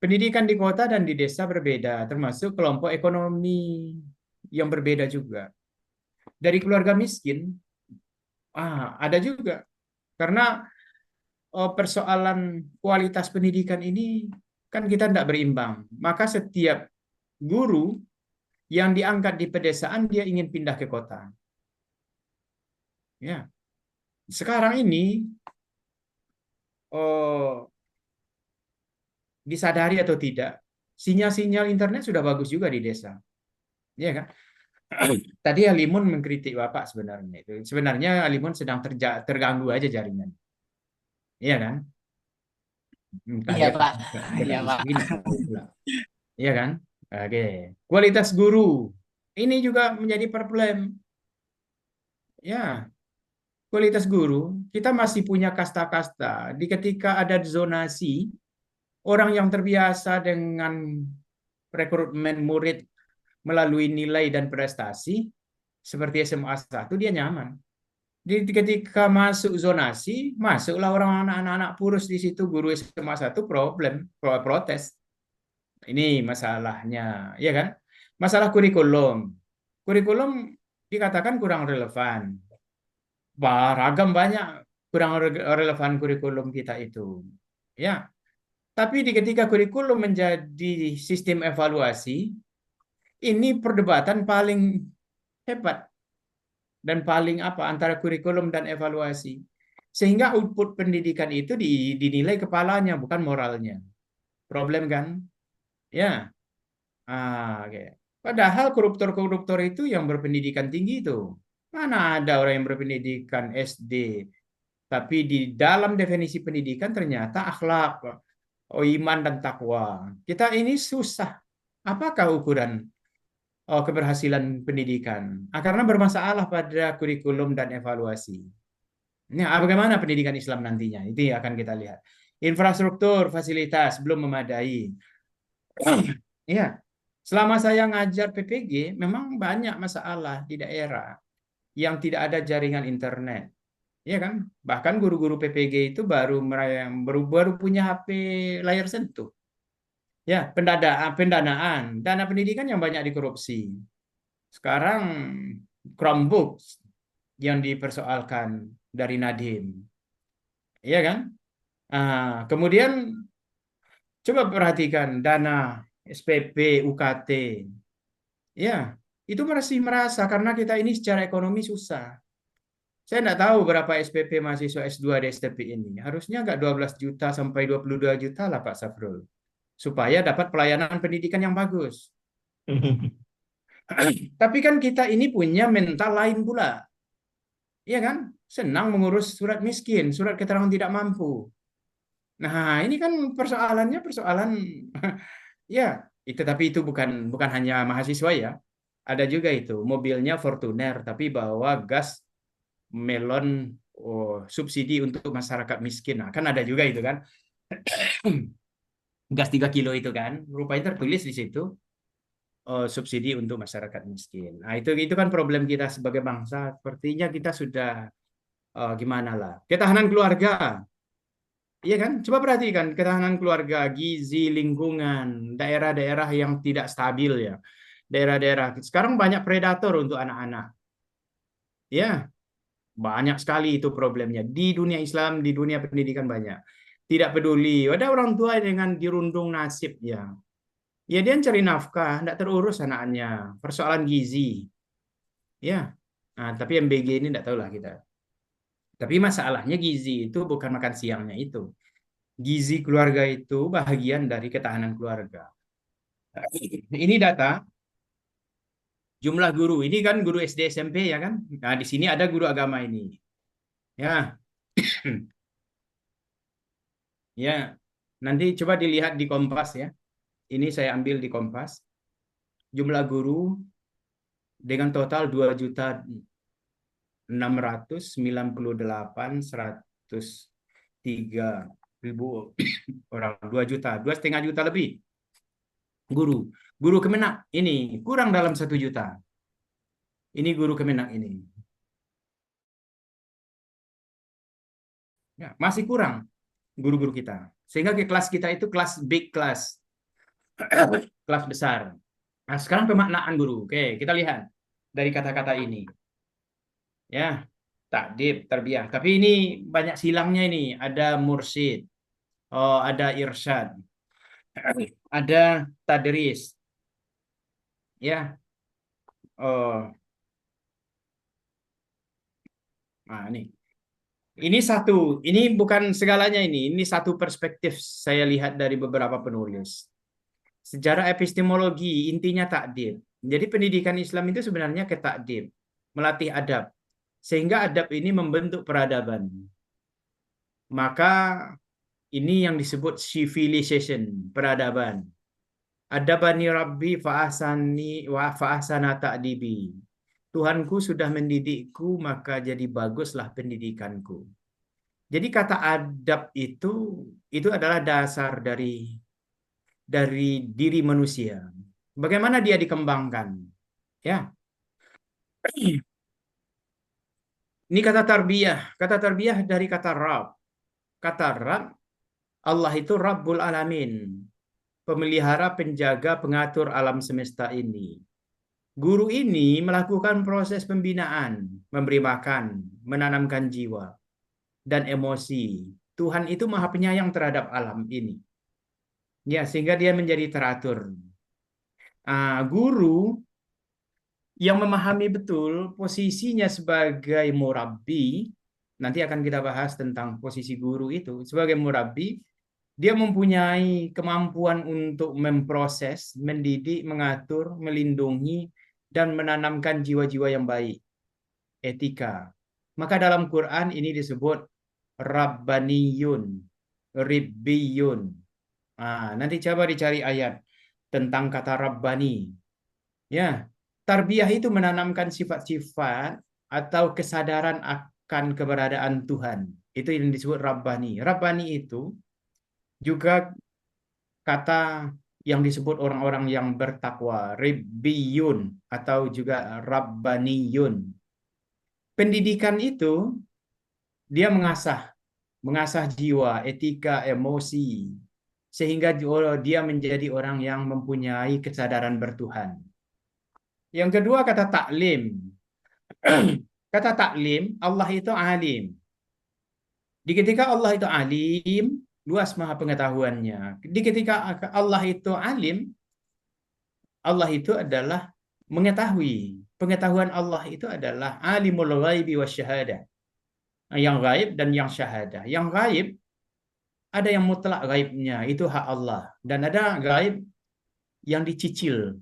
pendidikan di kota dan di desa berbeda, termasuk kelompok ekonomi yang berbeda juga. Dari keluarga miskin, ada juga. Karena persoalan kualitas pendidikan ini kan kita tidak berimbang. Maka setiap guru yang diangkat di pedesaan dia ingin pindah ke kota. Ya, sekarang ini disadari atau tidak, sinyal-sinyal internet sudah bagus juga di desa, ya kan? Tadi Halimun mengkritik Bapak sebenarnya itu. Sebenarnya Halimun sedang terganggu aja jaringan, iya kan? Iya Pak, iya Pak. Iya kan? Oke, kualitas guru ini juga menjadi problem. Ya, kualitas guru kita masih punya kasta-kasta. Di ketika ada zonasi, orang yang terbiasa dengan rekrutmen murid melalui nilai dan prestasi seperti SMA 1 dia nyaman. Jadi ketika masuk zonasi, masuklah orang anak-anak purus di situ, guru SMA 1 protes. Ini masalahnya, ya kan? Masalah kurikulum. Kurikulum dikatakan kurang relevan. Ragam banyak kurang relevan kurikulum kita itu. Ya. Tapi ketika kurikulum menjadi sistem evaluasi, ini perdebatan paling hebat dan paling antara kurikulum dan evaluasi. Sehingga output pendidikan itu dinilai kepalanya bukan moralnya. Problem kan? Ya. Okay. Padahal koruptor-koruptor itu yang berpendidikan tinggi itu. Mana ada orang yang berpendidikan SD, tapi di dalam definisi pendidikan ternyata akhlak, iman dan takwa. Kita ini susah. Apakah ukuran keberhasilan pendidikan? Karena bermasalah pada kurikulum dan evaluasi. Nah, bagaimana pendidikan Islam nantinya? Itu yang akan kita lihat. Infrastruktur, fasilitas belum memadai. Iya. Selama saya ngajar PPG, memang banyak masalah di daerah yang tidak ada jaringan internet. Ya kan? Bahkan guru-guru PPG itu baru punya HP layar sentuh. Ya, pendanaan, dana pendidikan yang banyak dikorupsi. Sekarang Chromebook yang dipersoalkan dari Nadiem. Iya kan? Kemudian coba perhatikan dana SPP, UKT. Ya, itu masih merasa karena kita ini secara ekonomi susah. Saya tidak tahu berapa SPP mahasiswa S2 di STP ini. Harusnya nggak 12 juta sampai 22 juta lah Pak Safrul. Supaya dapat pelayanan pendidikan yang bagus. Tapi kan kita ini punya mental lain pula. Iya kan? Senang mengurus surat miskin, surat keterangan tidak mampu. Nah, ini kan persoalannya ya, tapi itu bukan hanya mahasiswa ya. Ada juga itu, mobilnya Fortuner tapi bawa gas melon subsidi untuk masyarakat miskin. Nah, kan ada juga itu kan. Gas 3 kilo itu kan, rupanya tertulis di situ subsidi untuk masyarakat miskin. Nah, itu kan problem kita sebagai bangsa. Sepertinya kita sudah gimana lah. Ketahanan keluarga. Iya kan? Coba perhatikan ketahanan keluarga, gizi, lingkungan, daerah-daerah yang tidak stabil ya. Daerah-daerah. Sekarang banyak predator untuk anak-anak. Ya, banyak sekali itu problemnya. Di dunia Islam, di dunia pendidikan banyak. Tidak peduli. Ada orang tua dengan dirundung nasib ya. Ya dia cari nafkah, tidak terurus anaknya. Persoalan gizi. Ya. Nah, tapi MBG ini tidak tahu lah kita. Tapi masalahnya gizi itu bukan makan siangnya itu. Gizi keluarga itu bagian dari ketahanan keluarga. Ini data jumlah guru. Ini kan guru SD SMP ya kan. Nah, di sini ada guru agama ini. Ya. Ya. Nanti coba dilihat di Kompas ya. Ini saya ambil di Kompas. Jumlah guru dengan total 2.698.103.000 orang, 2,5 juta lebih guru Kemenak ini kurang dalam 1 juta. Ini guru Kemenak ini ya, masih kurang guru-guru kita, sehingga kelas kita itu kelas big class Kelas besar. Nah, sekarang pemaknaan guru. Oke, kita lihat dari kata-kata ini. Ya, takdib, tarbiyah. Tapi ini banyak silangnya ini. Ada mursyid, ada irsyad, ada tadris. Ya, nah ini satu. Ini bukan segalanya ini. Ini satu perspektif saya lihat dari beberapa penulis. Sejarah epistemologi intinya takdib. Jadi pendidikan Islam itu sebenarnya ke takdib, melatih adab. Sehingga adab ini membentuk peradaban. Maka ini yang disebut civilization, peradaban. Adabani Rabbi fa'asani wa fa'asana ta'dibi. Tuhanku sudah mendidikku, maka jadi baguslah pendidikanku. Jadi kata adab itu adalah dasar dari diri manusia. Bagaimana dia dikembangkan? Ya. Ini kata tarbiyah. Kata tarbiyah dari kata Rabb. Kata Rabb, Allah itu Rabbul Alamin. Pemelihara, penjaga, pengatur alam semesta ini. Guru ini melakukan proses pembinaan, memberi makan, menanamkan jiwa, dan emosi. Tuhan itu maha penyayang terhadap alam ini. Ya, sehingga dia menjadi teratur. Guru yang memahami betul posisinya sebagai murabbi, nanti akan kita bahas tentang posisi guru itu. Sebagai murabbi, dia mempunyai kemampuan untuk memproses, mendidik, mengatur, melindungi, dan menanamkan jiwa-jiwa yang baik. Etika. Maka dalam Quran ini disebut Rabbaniyun, Ribbiyun. Nanti coba dicari ayat tentang kata Rabbani. Ya, tarbiyah itu menanamkan sifat-sifat atau kesadaran akan keberadaan Tuhan. Itu yang disebut Rabbani. Rabbani itu juga kata yang disebut orang-orang yang bertakwa, Ribbiyun atau juga Rabbaniyun. Pendidikan itu dia mengasah jiwa, etika, emosi, sehingga dia menjadi orang yang mempunyai kesadaran bertuhan. Yang kedua kata taklim. Kata taklim, Allah itu alim. Di ketika Allah itu alim, luas maha pengetahuannya. Di ketika Allah itu alim, Allah itu adalah mengetahui. Pengetahuan Allah itu adalah alimul ghaibi wasyahadah. Yang gaib dan yang syahadah. Yang gaib, ada yang mutlak gaibnya, itu hak Allah. Dan ada gaib yang dicicil.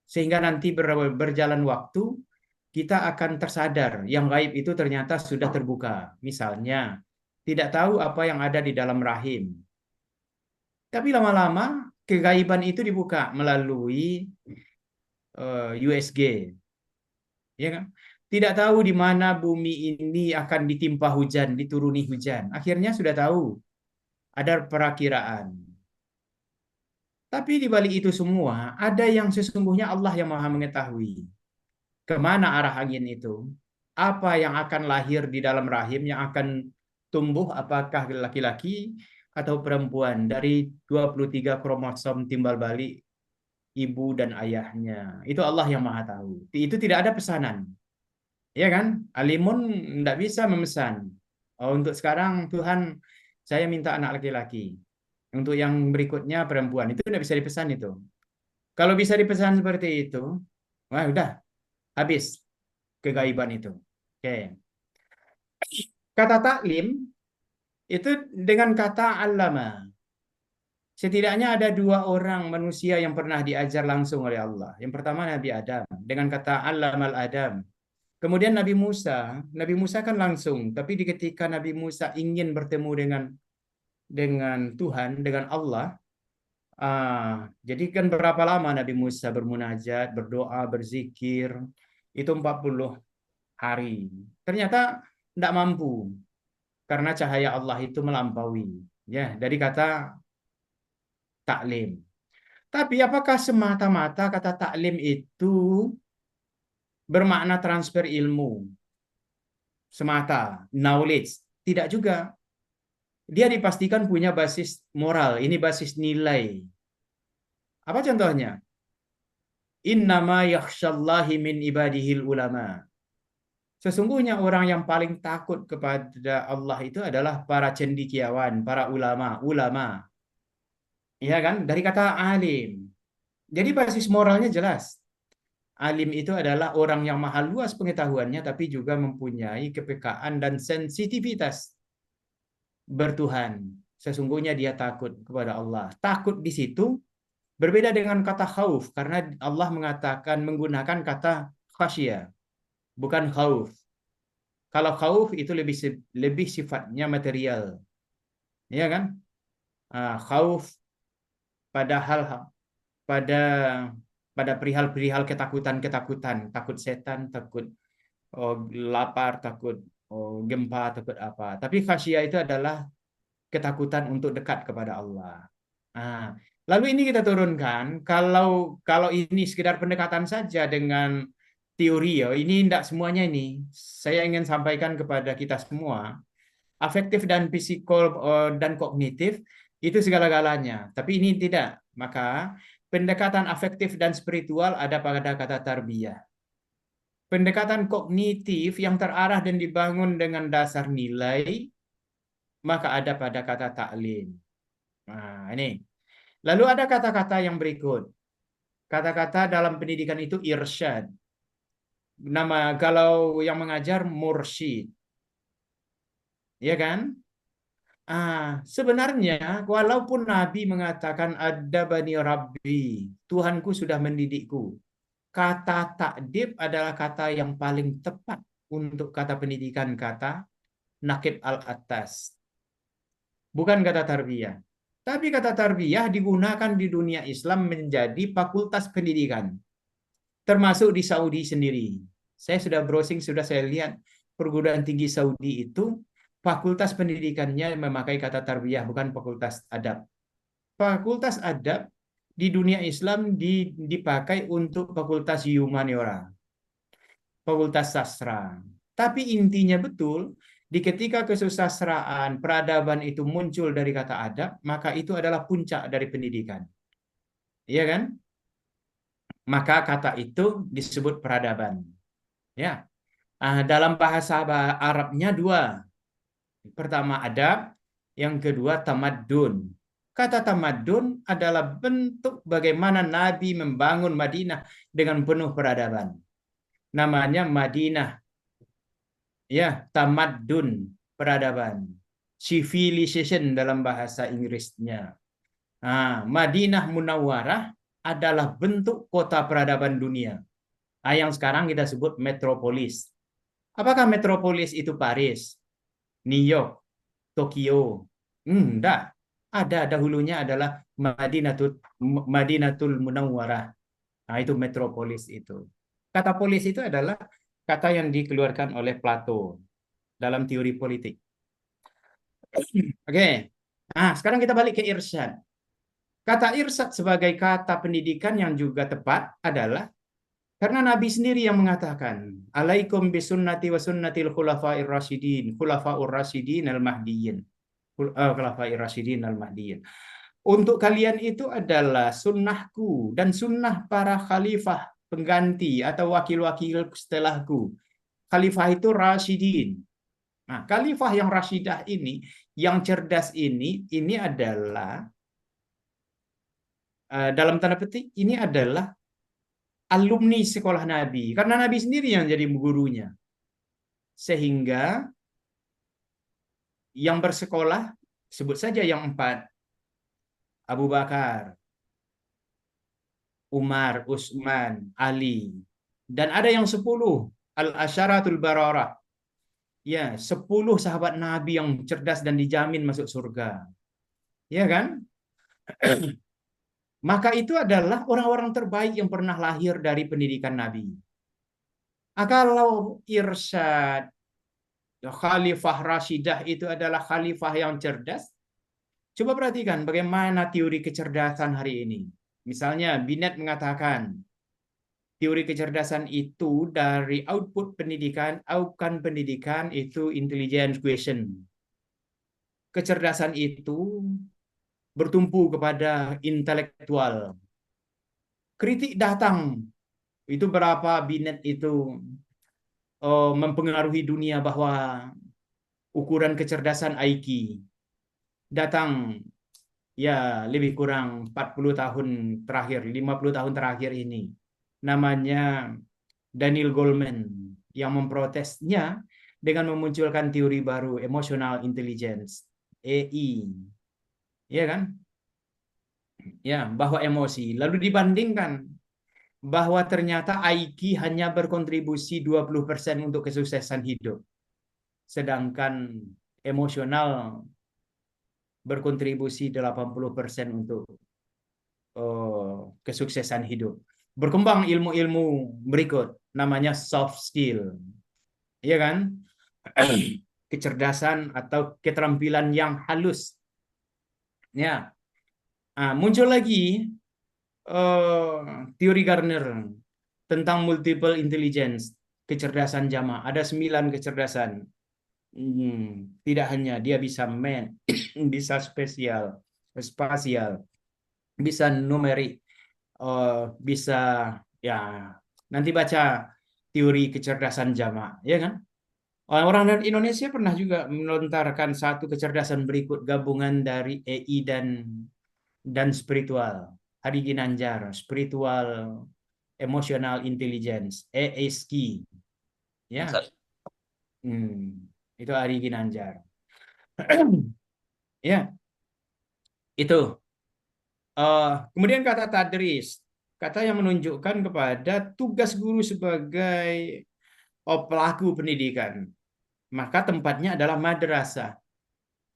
Sehingga nanti berjalan waktu, kita akan tersadar yang gaib itu ternyata sudah terbuka. Misalnya, tidak tahu apa yang ada di dalam rahim. Tapi lama-lama kegaiban itu dibuka melalui USG. Ya kan? Tidak tahu di mana bumi ini akan ditimpa hujan, dituruni hujan. Akhirnya sudah tahu ada perakiraan. Tapi di balik itu semua, ada yang sesungguhnya Allah yang maha mengetahui. Kemana arah angin itu? Apa yang akan lahir di dalam rahim, yang akan tumbuh, apakah laki-laki atau perempuan dari 23 kromosom timbal balik ibu dan ayahnya. Itu Allah yang maha tahu. Itu tidak ada pesanan. Ya kan? Alimun tidak bisa memesan. Untuk sekarang Tuhan, saya minta anak laki-laki. Untuk yang berikutnya perempuan. Itu tidak bisa dipesan itu. Kalau bisa dipesan seperti itu, wah udah habis kegaiban itu. Oke. Kata taklim itu dengan kata allama. Setidaknya ada dua orang manusia yang pernah diajar langsung oleh Allah. Yang pertama Nabi Adam dengan kata allamal Adam. Kemudian Nabi Musa kan langsung, tapi ketika Nabi Musa ingin bertemu dengan Tuhan, dengan Allah, jadi kan berapa lama Nabi Musa bermunajat, berdoa, berzikir, itu 40 hari. Ternyata tidak mampu, karena cahaya Allah itu melampaui. Ya, dari kata taklim. Tapi apakah semata-mata kata taklim itu bermakna transfer ilmu semata, knowledge? Tidak juga. Dia dipastikan punya basis moral, ini basis nilai. Apa contohnya? Innama yakhsyallahi min ibadihil ulama. Sesungguhnya orang yang paling takut kepada Allah itu adalah para cendekiawan, para ulama, ulama. Ya kan? Dari kata alim. Jadi basis moralnya jelas. Alim itu adalah orang yang maha luas pengetahuannya, tapi juga mempunyai kepekaan dan sensitivitas bertuhan. Sesungguhnya dia takut kepada Allah. Takut di situ berbeda dengan kata khauf, karena Allah menggunakan kata khasyah, bukan khauf. Kalau khauf itu lebih sifatnya material, ya kan? Khauf pada perihal ketakutan, takut setan, takut lapar, takut gempa, takut apa. Tapi khasyah itu adalah ketakutan untuk dekat kepada Allah. Lalu ini kita turunkan, kalau ini sekedar pendekatan saja dengan teori, ya, ini tidak semuanya ini. Saya ingin sampaikan kepada kita semua, afektif dan psikol dan kognitif itu segala-galanya. Tapi ini tidak. Maka pendekatan afektif dan spiritual ada pada kata tarbiyah. Pendekatan kognitif yang terarah dan dibangun dengan dasar nilai, maka ada pada kata taklim. Nah, ini. Lalu ada kata-kata yang berikut. Kata-kata dalam pendidikan itu irsyad. Nama kalau yang mengajar mursyid. Ya kan? Sebenarnya walaupun Nabi mengatakan adabani Rabbi, Tuhanku sudah mendidikku. Kata takdib adalah kata yang paling tepat untuk kata pendidikan, kata nakib al-atas. Bukan kata tarbiyah. Tapi kata tarbiyah digunakan di dunia Islam menjadi fakultas pendidikan. Termasuk di Saudi sendiri. Saya sudah browsing, sudah saya lihat perguruan tinggi Saudi itu fakultas pendidikannya memakai kata tarbiyah, bukan fakultas adab. Fakultas adab di dunia Islam dipakai untuk fakultas humaniora, fakultas sastra. Tapi intinya betul, di ketika kesusastraan, peradaban itu muncul dari kata adab, maka itu adalah puncak dari pendidikan. Iya kan? Maka kata itu disebut peradaban. Ya. Dalam bahasa Arabnya dua. Pertama adab, yang kedua tamadun. Kata tamadun adalah bentuk bagaimana Nabi membangun Madinah dengan penuh peradaban. Namanya Madinah. Ya, tamadun, peradaban. Civilization dalam bahasa Inggrisnya. Madinah Munawwarah adalah bentuk kota peradaban dunia. Yang sekarang kita sebut metropolis. Apakah metropolis itu Paris, New York, Tokyo? Enggak. Ada dahulunya adalah Madinatul Munawwarah. Itu metropolis itu. Kata polis itu adalah kata yang dikeluarkan oleh Plato dalam teori politik. Oke. Sekarang kita balik ke irsyad. Kata irsyad sebagai kata pendidikan yang juga tepat adalah karena Nabi sendiri yang mengatakan, "Alaikum bisunnati wa sunnatil khulafair rasyidin al-mahdiyyin." Khulafair rasyidin al-mahdiyyin. Untuk kalian itu adalah sunnahku dan sunnah para khalifah pengganti atau wakil-wakil setelahku. Khalifah itu rasyidin. Khalifah yang rasyidah ini, yang cerdas ini adalah dalam tanda petik ini adalah alumni sekolah Nabi, karena Nabi sendiri yang jadi gurunya. Sehingga yang bersekolah, sebut saja yang 4, Abu Bakar, Umar, Utsman, Ali, dan ada yang 10, Al-Asyaratul Bararah. Ya, 10 sahabat Nabi yang cerdas dan dijamin masuk surga. Ya kan? Maka itu adalah orang-orang terbaik yang pernah lahir dari pendidikan Nabi. Kalau irsyad, Khalifah Rashidah itu adalah khalifah yang cerdas, coba perhatikan bagaimana teori kecerdasan hari ini. Misalnya Binet mengatakan, teori kecerdasan itu dari output pendidikan, outcome pendidikan itu intelligence question. Kecerdasan itu bertumpu kepada intelektual. kritik datang. Itu berapa Binet itu mempengaruhi dunia bahwa ukuran kecerdasan IQ datang ya lebih kurang 40 tahun terakhir, 50 tahun terakhir ini. Namanya Daniel Goleman yang memprotesnya dengan memunculkan teori baru emotional intelligence, EI. Ya kan? Ya, bahwa emosi. Lalu dibandingkan bahwa ternyata IQ hanya berkontribusi 20% untuk kesuksesan hidup. Sedangkan emosional berkontribusi 80% untuk kesuksesan hidup. Berkembang ilmu-ilmu berikut, namanya soft skill. Iya kan? Kecerdasan atau keterampilan yang halus. Ya. Muncul lagi teori Gardner tentang multiple intelligence, kecerdasan jamaah. Ada 9 kecerdasan. Tidak hanya dia bisa bisa spasial, bisa numerik, bisa ya nanti baca teori kecerdasan jamaah, ya kan? Orang Indonesia pernah juga melontarkan satu kecerdasan berikut gabungan dari EI dan spiritual. Hari Ginanjar, spiritual emotional intelligence, ESQ. Ya. Itu Ari Ginanjar. Ya. Itu. Kemudian kata tadris, kata yang menunjukkan kepada tugas guru sebagai pelaku pendidikan. Maka tempatnya adalah madrasah.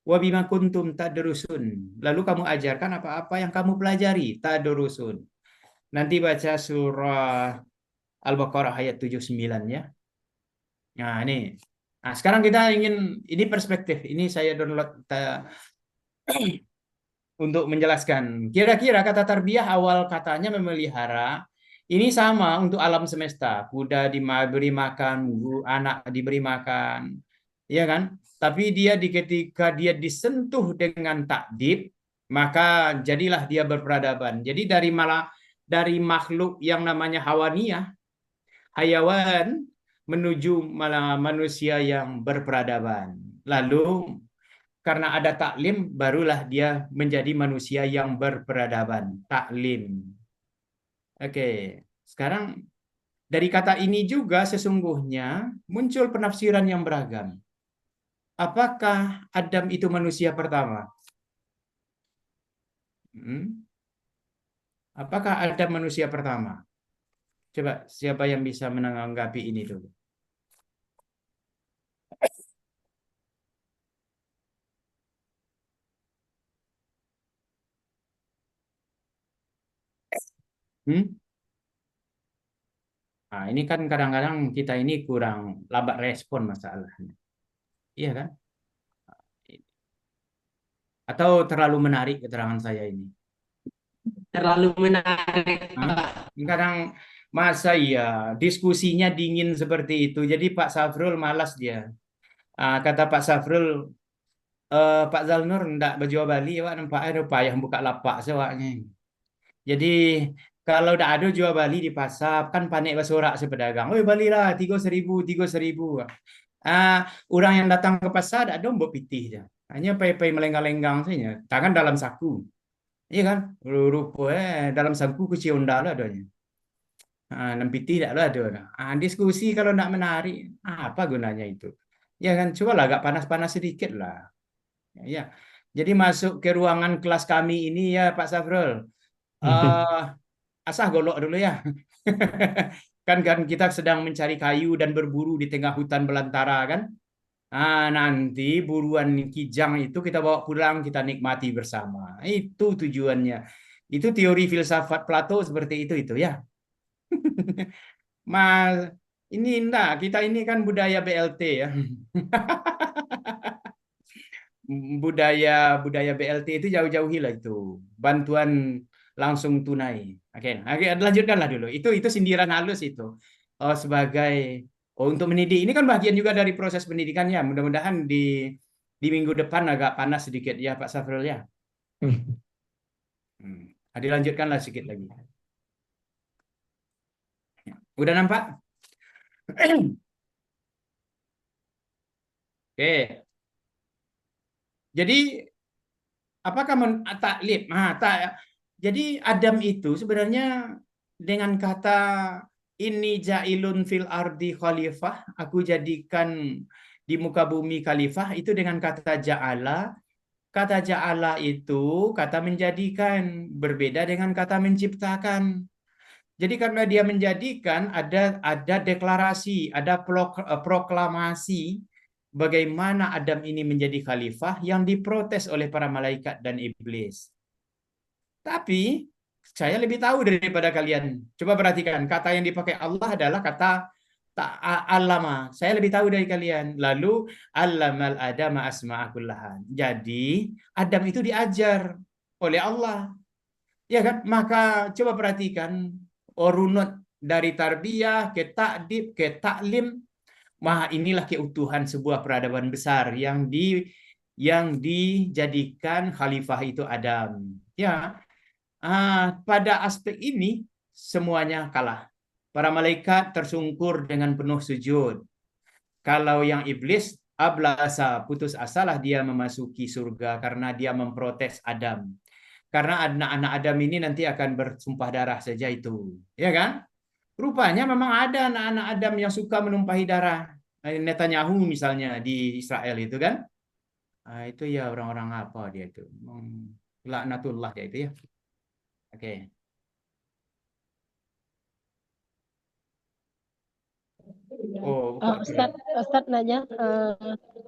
Wa bima kuntum tadrusun. Lalu kamu ajarkan apa-apa yang kamu pelajari, tadrusun. Nanti baca surah Al-Baqarah ayat 79 ya. Nah, ini. Nah, sekarang kita ini perspektif. Ini saya download untuk menjelaskan. Kira-kira kata tarbiyah awal katanya memelihara. Ini sama untuk alam semesta. Kuda diberi makan, anak diberi makan. Iya kan? Tapi ketika dia disentuh dengan takdib, maka jadilah dia berperadaban. Jadi dari makhluk yang namanya hawaniyah, hayawan, menuju manusia yang berperadaban. Lalu karena ada taklim, barulah dia menjadi manusia yang berperadaban. Taklim. Oke, sekarang dari kata ini juga sesungguhnya muncul penafsiran yang beragam. Apakah Adam itu manusia pertama? Apakah Adam manusia pertama? Coba siapa yang bisa menanggapi ini dulu? Nah, ini kan kadang-kadang kita ini kurang lambat respon masalahnya. Iya kan? Atau terlalu menarik keterangan saya ini? Terlalu menarik, Pak. Kadang masa ya diskusinya dingin seperti itu. Jadi Pak Safrul malas dia. Kata Pak Safrul, Pak Zalnur ndak berjual Bali, Pak nampaknya payah buka lapak sewaknya. Jadi kalau udah ada jual Bali di pasar, kan panik bersorak si pedagang. Oi Bali lah, 3.000, 3.000. Orang yang datang ke pasar ada mbok pitih dia. Hanya pai-pai melenggang-lenggang saja, tangan dalam saku. Iya kan? Rupa dalam saku kecil ondal adanya. Nempiti tidak ada. Diskusi kalau tidak menarik, apa gunanya itu? Ya kan, cobalah agak panas-panas sedikit lah. Ya. Jadi masuk ke ruangan kelas kami ini ya Pak Safrul. Asah golok dulu ya. kan kita sedang mencari kayu dan berburu di tengah hutan belantara kan. Nanti buruan kijang itu kita bawa pulang, kita nikmati bersama. Itu tujuannya. Itu teori filsafat Plato seperti itu ya. Mas, kita ini kan budaya BLT ya. budaya BLT itu jauh-jauhilah itu. Bantuan langsung tunai. Oke, lanjutkanlah dulu. Itu sindiran halus itu. Sebagai untuk mendidik ini kan bagian juga dari proses pendidikannya. Mudah-mudahan di minggu depan agak panas sedikit ya Pak Safrul ya. Dilanjutkanlah sedikit lagi. Udah nampak? Oke. Jadi apakah taklid? Jadi Adam itu sebenarnya dengan kata ini ja'ilun fil ardi khalifah, aku jadikan di muka bumi khalifah, itu dengan kata ja'ala. Kata ja'ala itu kata menjadikan, berbeda dengan kata menciptakan. Jadi karena dia menjadikan, ada deklarasi, ada proklamasi bagaimana Adam ini menjadi khalifah yang diprotes oleh para malaikat dan iblis. Tapi saya lebih tahu daripada kalian. Coba perhatikan, kata yang dipakai Allah adalah kata allama. Saya lebih tahu dari kalian. Lalu allamal adama asma'akullahan. Jadi Adam itu diajar oleh Allah. Ya kan? Maka coba perhatikan runut dari tarbiyah ke ta'dib ke taklim. Wah, inilah keutuhan sebuah peradaban besar yang dijadikan khalifah itu Adam. Ya, pada aspek ini semuanya kalah. Para malaikat tersungkur dengan penuh sujud. Kalau yang iblis ablasa, putus asalah dia memasuki surga karena dia memprotes Adam. Karena anak-anak Adam ini nanti akan bersumpah darah saja itu. Ya kan? Rupanya memang ada anak-anak Adam yang suka menumpahi darah. Netanyahu misalnya di Israel itu kan. Itu ya orang-orang apa dia itu. Laknatullah dia itu ya. Oke. Oh, Ustadz nanya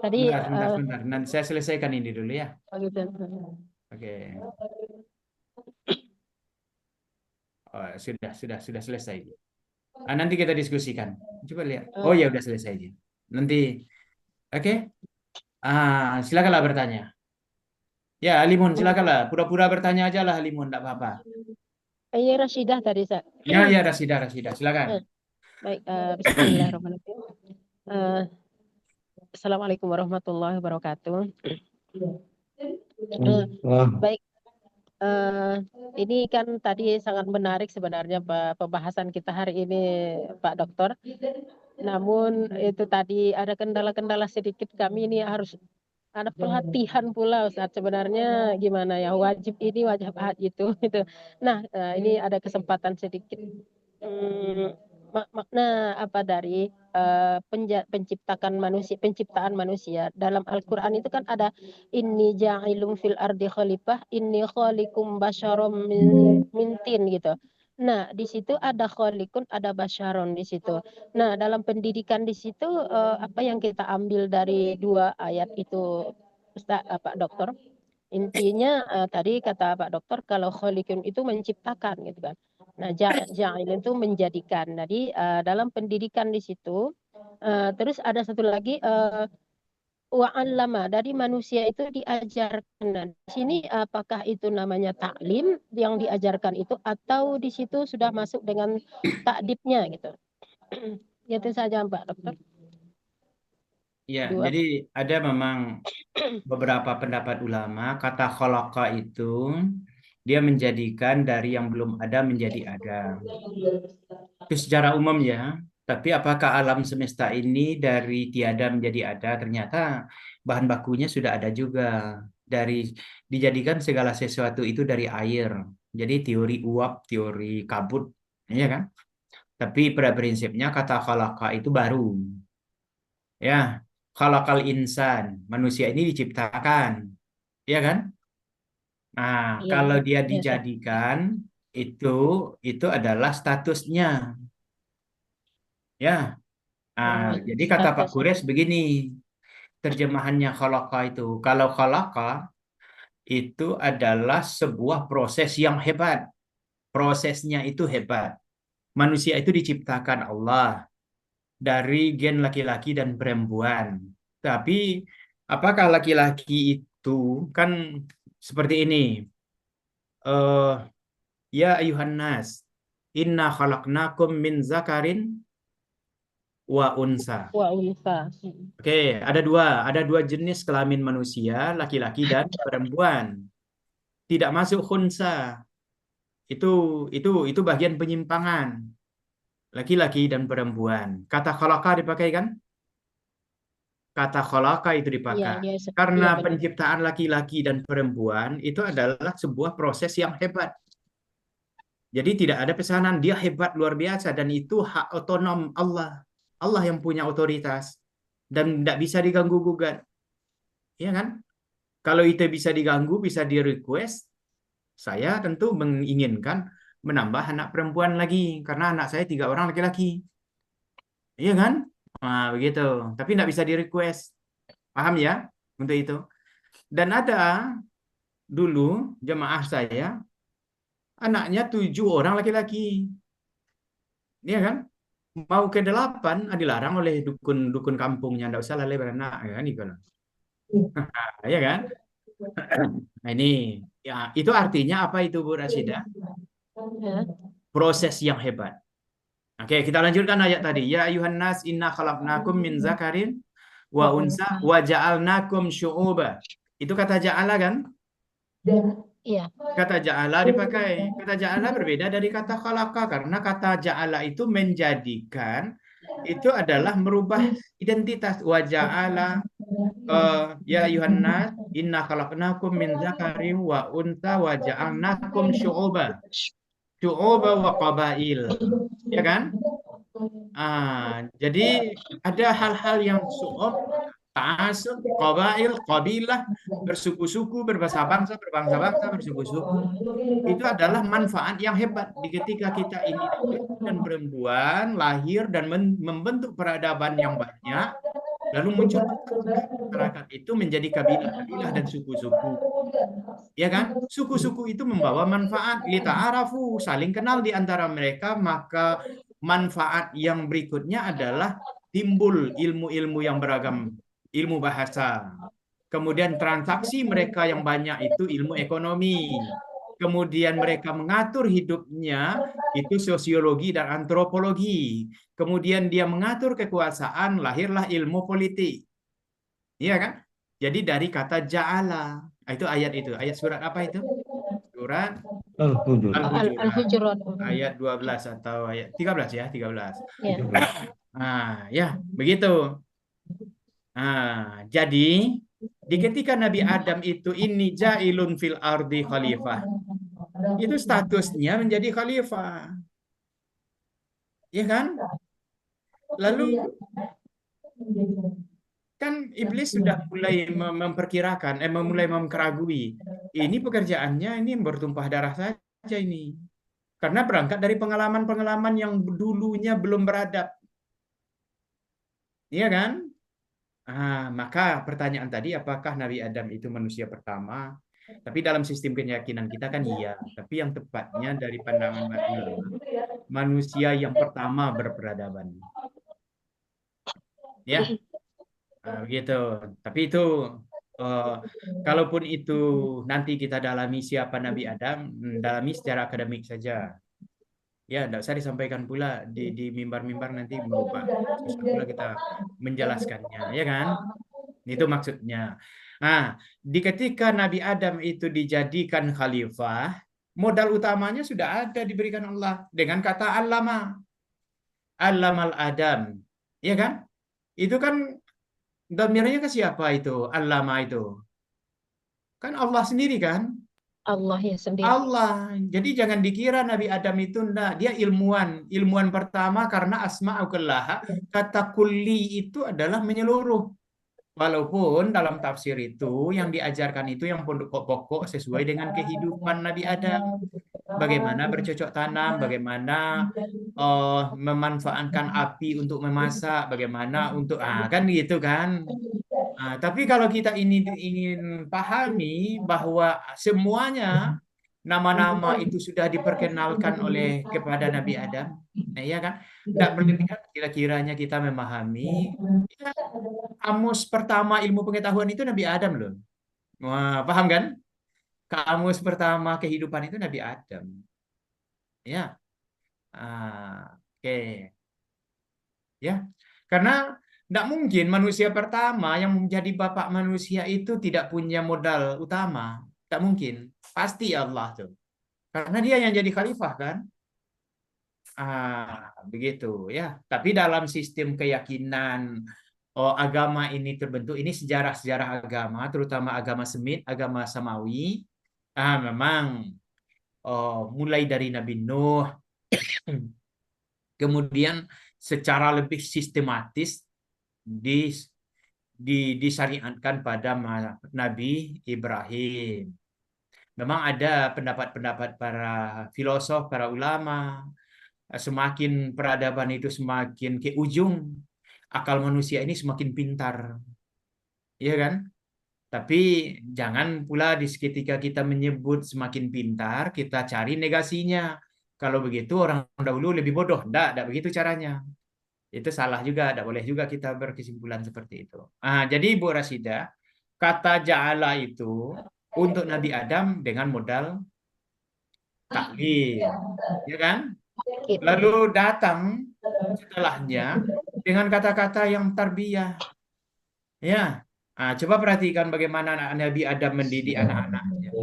tadi Bentar. Nanti saya selesaikan ini dulu ya. gitu. Oke. Oh, sudah selesai. Nanti kita diskusikan. Coba lihat. Oh ya udah selesai aja. Nanti. Oke. Silakanlah bertanya. Ya, Limun, silakanlah. Pura-pura bertanya aja lah, Limun, enggak apa-apa. Iya, Rashidah tadi, Sa. Ya, Rashidah, silakan. Baik, bismillahirrahmanirrahim. Assalamualaikum warahmatullahi wabarakatuh. Baik, ini kan tadi sangat menarik sebenarnya pembahasan kita hari ini, Pak Dokter. Namun itu tadi ada kendala-kendala sedikit, kami ini harus ada pelatihan pula, Ustaz. Sebenarnya gimana ya, wajib ini wajib itu. Nah, ini ada kesempatan sedikit. Makna apa dari penciptaan manusia dalam Al-Quran itu kan ada inni ja'ilum fil ardi khalifah inni khaliqum basyarum min tin gitu. Nah, di situ ada khalikun, ada basyaron di situ. Nah, dalam pendidikan di situ apa yang kita ambil dari dua ayat itu, Ustaz, Pak Dokter? Intinya tadi kata Pak Dokter kalau khalikun itu menciptakan gitu kan. Nah, ja'il itu menjadikan. Jadi dalam pendidikan di situ terus ada satu lagi wa'allama, dari manusia itu diajarkan. Nah, di sini apakah itu namanya taklim yang diajarkan itu atau di situ sudah masuk dengan takdibnya gitu. Itu saja Pak Dokter. Ya, jadi ada memang beberapa pendapat ulama, kata khalaqa itu dia menjadikan dari yang belum ada menjadi ada. Itu secara umum ya. Tapi apakah alam semesta ini dari tiada menjadi ada? Ternyata bahan bakunya sudah ada juga. Dijadikan segala sesuatu itu dari air. Jadi teori uap, teori kabut, ya kan? Tapi pada prinsipnya kata khalaqa itu baru. Ya, khalaqal insan, manusia ini diciptakan. Ya kan? Nah, kalau dia dijadikan itu adalah statusnya. Ya. Jadi kata Pak Kures begini, terjemahannya khalaqa itu. Kalau khalaqa itu adalah sebuah proses yang hebat. Prosesnya itu hebat. Manusia itu diciptakan Allah dari gen laki-laki dan perempuan. Tapi apakah laki-laki itu kan seperti ini? Ya ayuhan nas, inna khalaqnakum min zakarin wa unsa. Oke, ada dua jenis kelamin manusia, laki-laki dan perempuan. Tidak masuk khunsa. Itu bagian penyimpangan. laki-laki dan perempuan. Kata khalaqa dipakai kan? Kata khalaqa itu Iya, dipakai. iya, Karena benar. penciptaan laki-laki dan perempuan itu adalah sebuah proses yang hebat. Jadi tidak ada pesanan, dia hebat luar biasa dan itu hak otonom Allah. Allah yang punya otoritas dan tidak bisa diganggu gugat. Ya kan? Kalau itu bisa diganggu, bisa di-request, saya tentu menginginkan menambah anak perempuan lagi karena anak saya 3 orang laki-laki. Iya kan? Nah, begitu. Tapi tidak bisa di-request. Paham ya? Untuk itu. Dan ada dulu jemaah saya, anaknya 7 orang laki-laki. Iya kan? Mau ke 8 dilarang oleh dukun kampungnya. Tidak usah lalai beranak. Kan? Iya kan? Nah, ini. Ya, itu artinya apa itu Bu Rasida? Ya. Proses yang hebat. Oke, kita lanjutkan ayat tadi. Ya ayuhan nas inna khalaqnakum min zakarin wa unsa wa ja'alnakum syu'uba. Itu kata ja'ala kan? Iya. Kata ja'ala dipakai. Kata ja'ala berbeda dari kata khalaqa karena kata ja'ala itu menjadikan, itu adalah merubah identitas. Wa ja'ala ya ayuhan nas inna khalaqnakum min zakarin wa unsa wa ja'alnakum syu'uba. Syu'uba wa qabail. Ya kan? Jadi ada hal-hal yang su'ub, ta'asub, qabail, qabilah, bersuku-suku, berbangsa-bangsa, bersuku-suku. Itu adalah manfaat yang hebat di ketika kita ini laki dan perempuan lahir dan membentuk peradaban yang banyak, lalu muncul masyarakat itu menjadi kabilah-kabilah dan suku-suku. Ya kan? Suku-suku itu membawa manfaat, lita'arafu, saling kenal di antara mereka, maka manfaat yang berikutnya adalah timbul ilmu-ilmu yang beragam, ilmu bahasa. Kemudian transaksi mereka yang banyak itu ilmu ekonomi. Kemudian mereka mengatur hidupnya itu sosiologi dan antropologi. Kemudian dia mengatur kekuasaan, lahirlah ilmu politik. Iya kan? Jadi dari kata ja'ala. Itu ayat itu. Ayat surat apa itu? Surat Al-Hujurat. Ayat 12 atau ayat 13 ya, 13. Ya. Ya, begitu. Jadi di ketika Nabi Adam itu ini ja'ilun fil ardi khalifah. Itu statusnya menjadi khalifah. Ya kan? Lalu kan iblis sudah mulai memperkirakan, mulai memkeragui. Ini pekerjaannya ini bertumpah darah saja ini. Karena berangkat dari pengalaman-pengalaman yang dulunya belum beradab. Iya kan? Maka pertanyaan tadi, apakah Nabi Adam itu manusia pertama? Tapi dalam sistem keyakinan kita kan iya. Tapi yang tepatnya dari pandangan ulama, manusia yang pertama berperadaban. Ya, begitu. Tapi itu, kalaupun itu nanti kita dalami siapa Nabi Adam, dalami secara akademik saja. Ya, tidak usah disampaikan pula di mimbar-mimbar nanti merubah. Susah pula kita menjelaskannya, ya kan? Itu maksudnya. Di ketika Nabi Adam itu dijadikan khalifah, modal utamanya sudah ada diberikan Allah dengan kata allama. Allamal Adam. Ya kan? Itu kan dhamirnya ke siapa itu? Allama itu. Kan Allah sendiri kan? Allah ya sendiri. Allah. Jadi jangan dikira Nabi Adam itu dia ilmuwan. Ilmuwan pertama karena asma'u kullaha. Kata kulli itu adalah menyeluruh. Walaupun dalam tafsir itu yang diajarkan itu yang pokok-pokok sesuai dengan kehidupan Nabi Adam. Bagaimana bercocok tanam, bagaimana memanfaatkan api untuk memasak, bagaimana untuk kan gitu kan. Tapi kalau kita ini ingin pahami bahwa semuanya nama-nama itu sudah diperkenalkan oleh kepada Nabi Adam, ya kan? Tidak berlebihan kira-kiranya kita memahami. Ya, kamus pertama ilmu pengetahuan itu Nabi Adam loh. Wah, paham kan? Kamus pertama kehidupan itu Nabi Adam. Ya, oke. Ya, karena tidak mungkin manusia pertama yang menjadi bapak manusia itu tidak punya modal utama. Tidak mungkin. Pasti Allah tuh. Karena dia yang jadi khalifah kan. Begitu ya. Tapi dalam sistem keyakinan agama ini terbentuk, ini sejarah-sejarah agama, terutama agama Semit, agama Samawi, memang mulai dari Nabi Nuh, kemudian secara lebih sistematis disyariatkan pada Nabi Ibrahim. Memang ada pendapat-pendapat para filosof, para ulama, semakin peradaban itu semakin ke ujung, akal manusia ini semakin pintar. Iya kan? Tapi jangan pula ketika kita menyebut semakin pintar, kita cari negasinya. Kalau begitu orang dahulu lebih bodoh. Tidak begitu caranya. Itu salah juga, tidak boleh juga kita berkesimpulan seperti itu. Jadi Bu Rasida, kata ja'ala itu untuk Nabi Adam dengan modal taklim, ya kan? Lalu datang setelahnya dengan kata-kata yang tarbiyah. Ya, coba perhatikan bagaimana Nabi Adam mendidik anak-anaknya.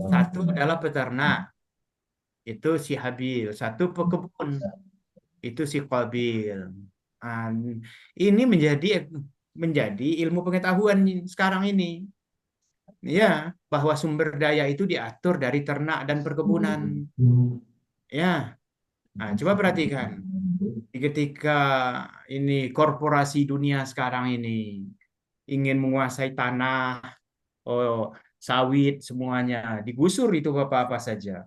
Satu adalah peternak, itu si Habil. Satu pekebun, itu si Qabil. Ini menjadi ilmu pengetahuan sekarang ini. Ya, bahwa sumber daya itu diatur dari ternak dan perkebunan. Ya, coba perhatikan. Ketika ini korporasi dunia sekarang ini ingin menguasai tanah, sawit, semuanya digusur itu apa-apa saja.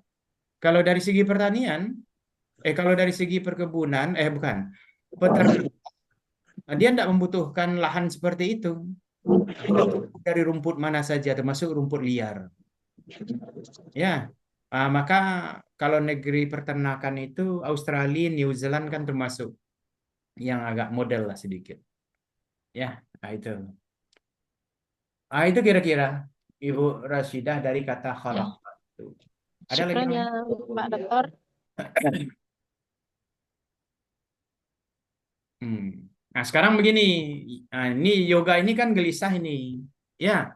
Kalau dari segi pertanian, kalau dari segi perkebunan, peternak, dia tidak membutuhkan lahan seperti itu. Dari rumput mana saja, termasuk rumput liar. Ya, maka kalau negeri peternakan itu Australia, New Zealand kan termasuk yang agak model lah sedikit. Ya, itu. Itu kira-kira Ibu Rashidah dari kata khalaq. Ada lagi? Syukran ya Pak Dokter. Nah, sekarang begini, ini yoga ini kan gelisah ini, ya.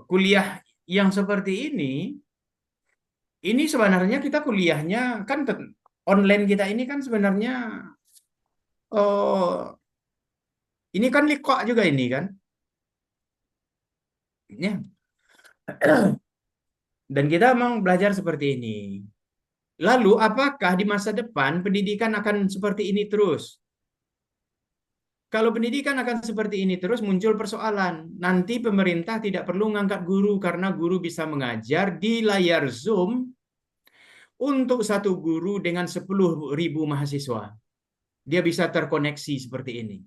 Kuliah yang seperti ini sebenarnya kita kuliahnya kan online kita ini kan sebenarnya, ini kan liqa juga ini kan, ya. Dan kita memang belajar seperti ini. Lalu apakah di masa depan pendidikan akan seperti ini terus? Kalau pendidikan akan seperti ini terus, muncul persoalan. Nanti pemerintah tidak perlu mengangkat guru karena guru bisa mengajar di layar Zoom untuk satu guru dengan 10.000 mahasiswa. Dia bisa terkoneksi seperti ini.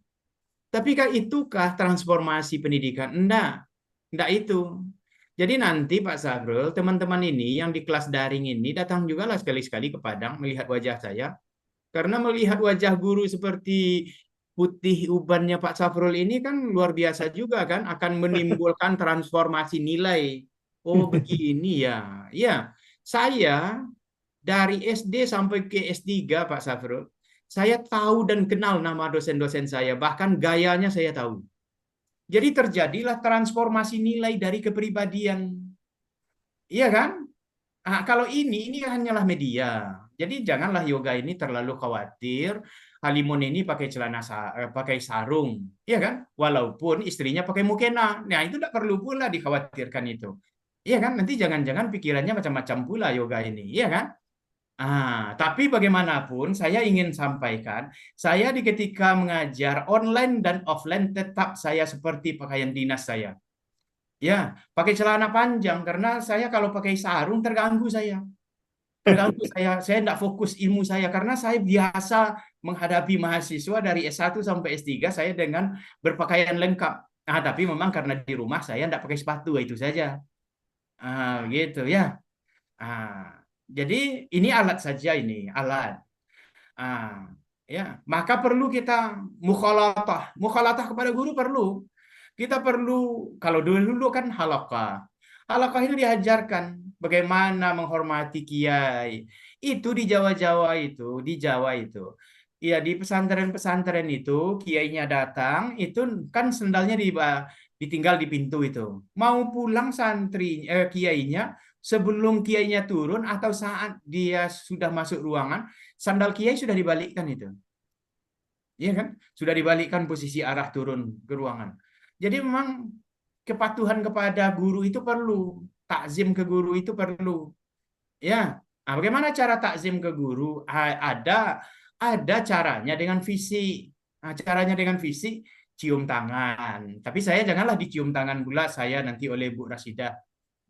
Tapi itukah transformasi pendidikan? Enggak itu. Jadi nanti Pak Sahrul, teman-teman ini yang di kelas daring ini datang juga lah sekali-sekali ke Padang melihat wajah saya. Karena melihat wajah guru seperti putih ubannya Pak Safrul ini kan luar biasa juga kan, akan menimbulkan transformasi nilai. Oh begini ya. Ya, saya dari SD sampai ke S3 Pak Safrul, saya tahu dan kenal nama dosen-dosen saya, bahkan gayanya saya tahu. Jadi terjadilah transformasi nilai dari kepribadian. Iya kan? Kalau ini hanyalah media. Jadi janganlah yoga ini terlalu khawatir. Halimun ini pakai pakai sarung, ya kan? Walaupun istrinya pakai mukena. Nah, itu tidak perlu pula dikhawatirkan itu. Iya kan? Nanti jangan-jangan pikirannya macam-macam pula yoga ini, ya kan? Tapi bagaimanapun saya ingin sampaikan, saya ketika mengajar online dan offline tetap saya seperti pakaian dinas saya. Ya, pakai celana panjang karena saya kalau pakai sarung terganggu saya. Saya tidak fokus ilmu saya karena saya biasa menghadapi mahasiswa dari S1 sampai S3 saya dengan berpakaian lengkap. Tapi memang karena di rumah saya tidak pakai sepatu, itu saja. Gitu ya. Jadi ini alat saja, ini alat. Ya, maka perlu kita mukhalatah. Mukhalatah kepada guru perlu. Kita perlu, kalau dulu kan halaqah. Halaqah itu diajarkan bagaimana menghormati kiai. Itu di Jawa itu. Ya, di pesantren-pesantren itu kiainya datang, itu kan sendalnya ditinggal di pintu itu. Mau pulang kiainya sebelum kiainya turun atau saat dia sudah masuk ruangan, sandal kiai sudah dibalikkan itu. Iya kan? Sudah dibalikkan posisi arah turun ke ruangan. Jadi memang kepatuhan kepada guru itu perlu, takzim ke guru itu perlu. Ya. Nah, bagaimana cara takzim ke guru? Ada caranya dengan fisik. Nah, caranya dengan fisik cium tangan. Tapi saya janganlah dicium tangan pula saya nanti oleh Bu Rasidah.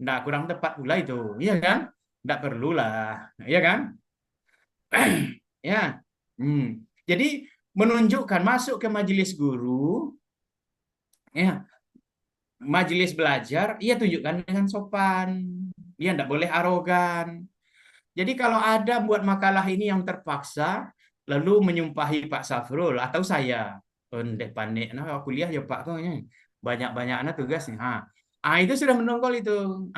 Nggak, kurang tepat pula itu. Iya kan? Nggak perlulah. Iya kan? Ya. Jadi menunjukkan masuk ke majelis guru, ya, majelis belajar, ia tunjukkan dengan sopan. Dia tidak boleh arogan. Jadi kalau ada buat makalah ini yang terpaksa, lalu menyumpahi Pak Safrul atau saya, ndek panik, nah kuliah ya Pak, banyak-banyak anak tugasnya. Itu sudah menonggol itu.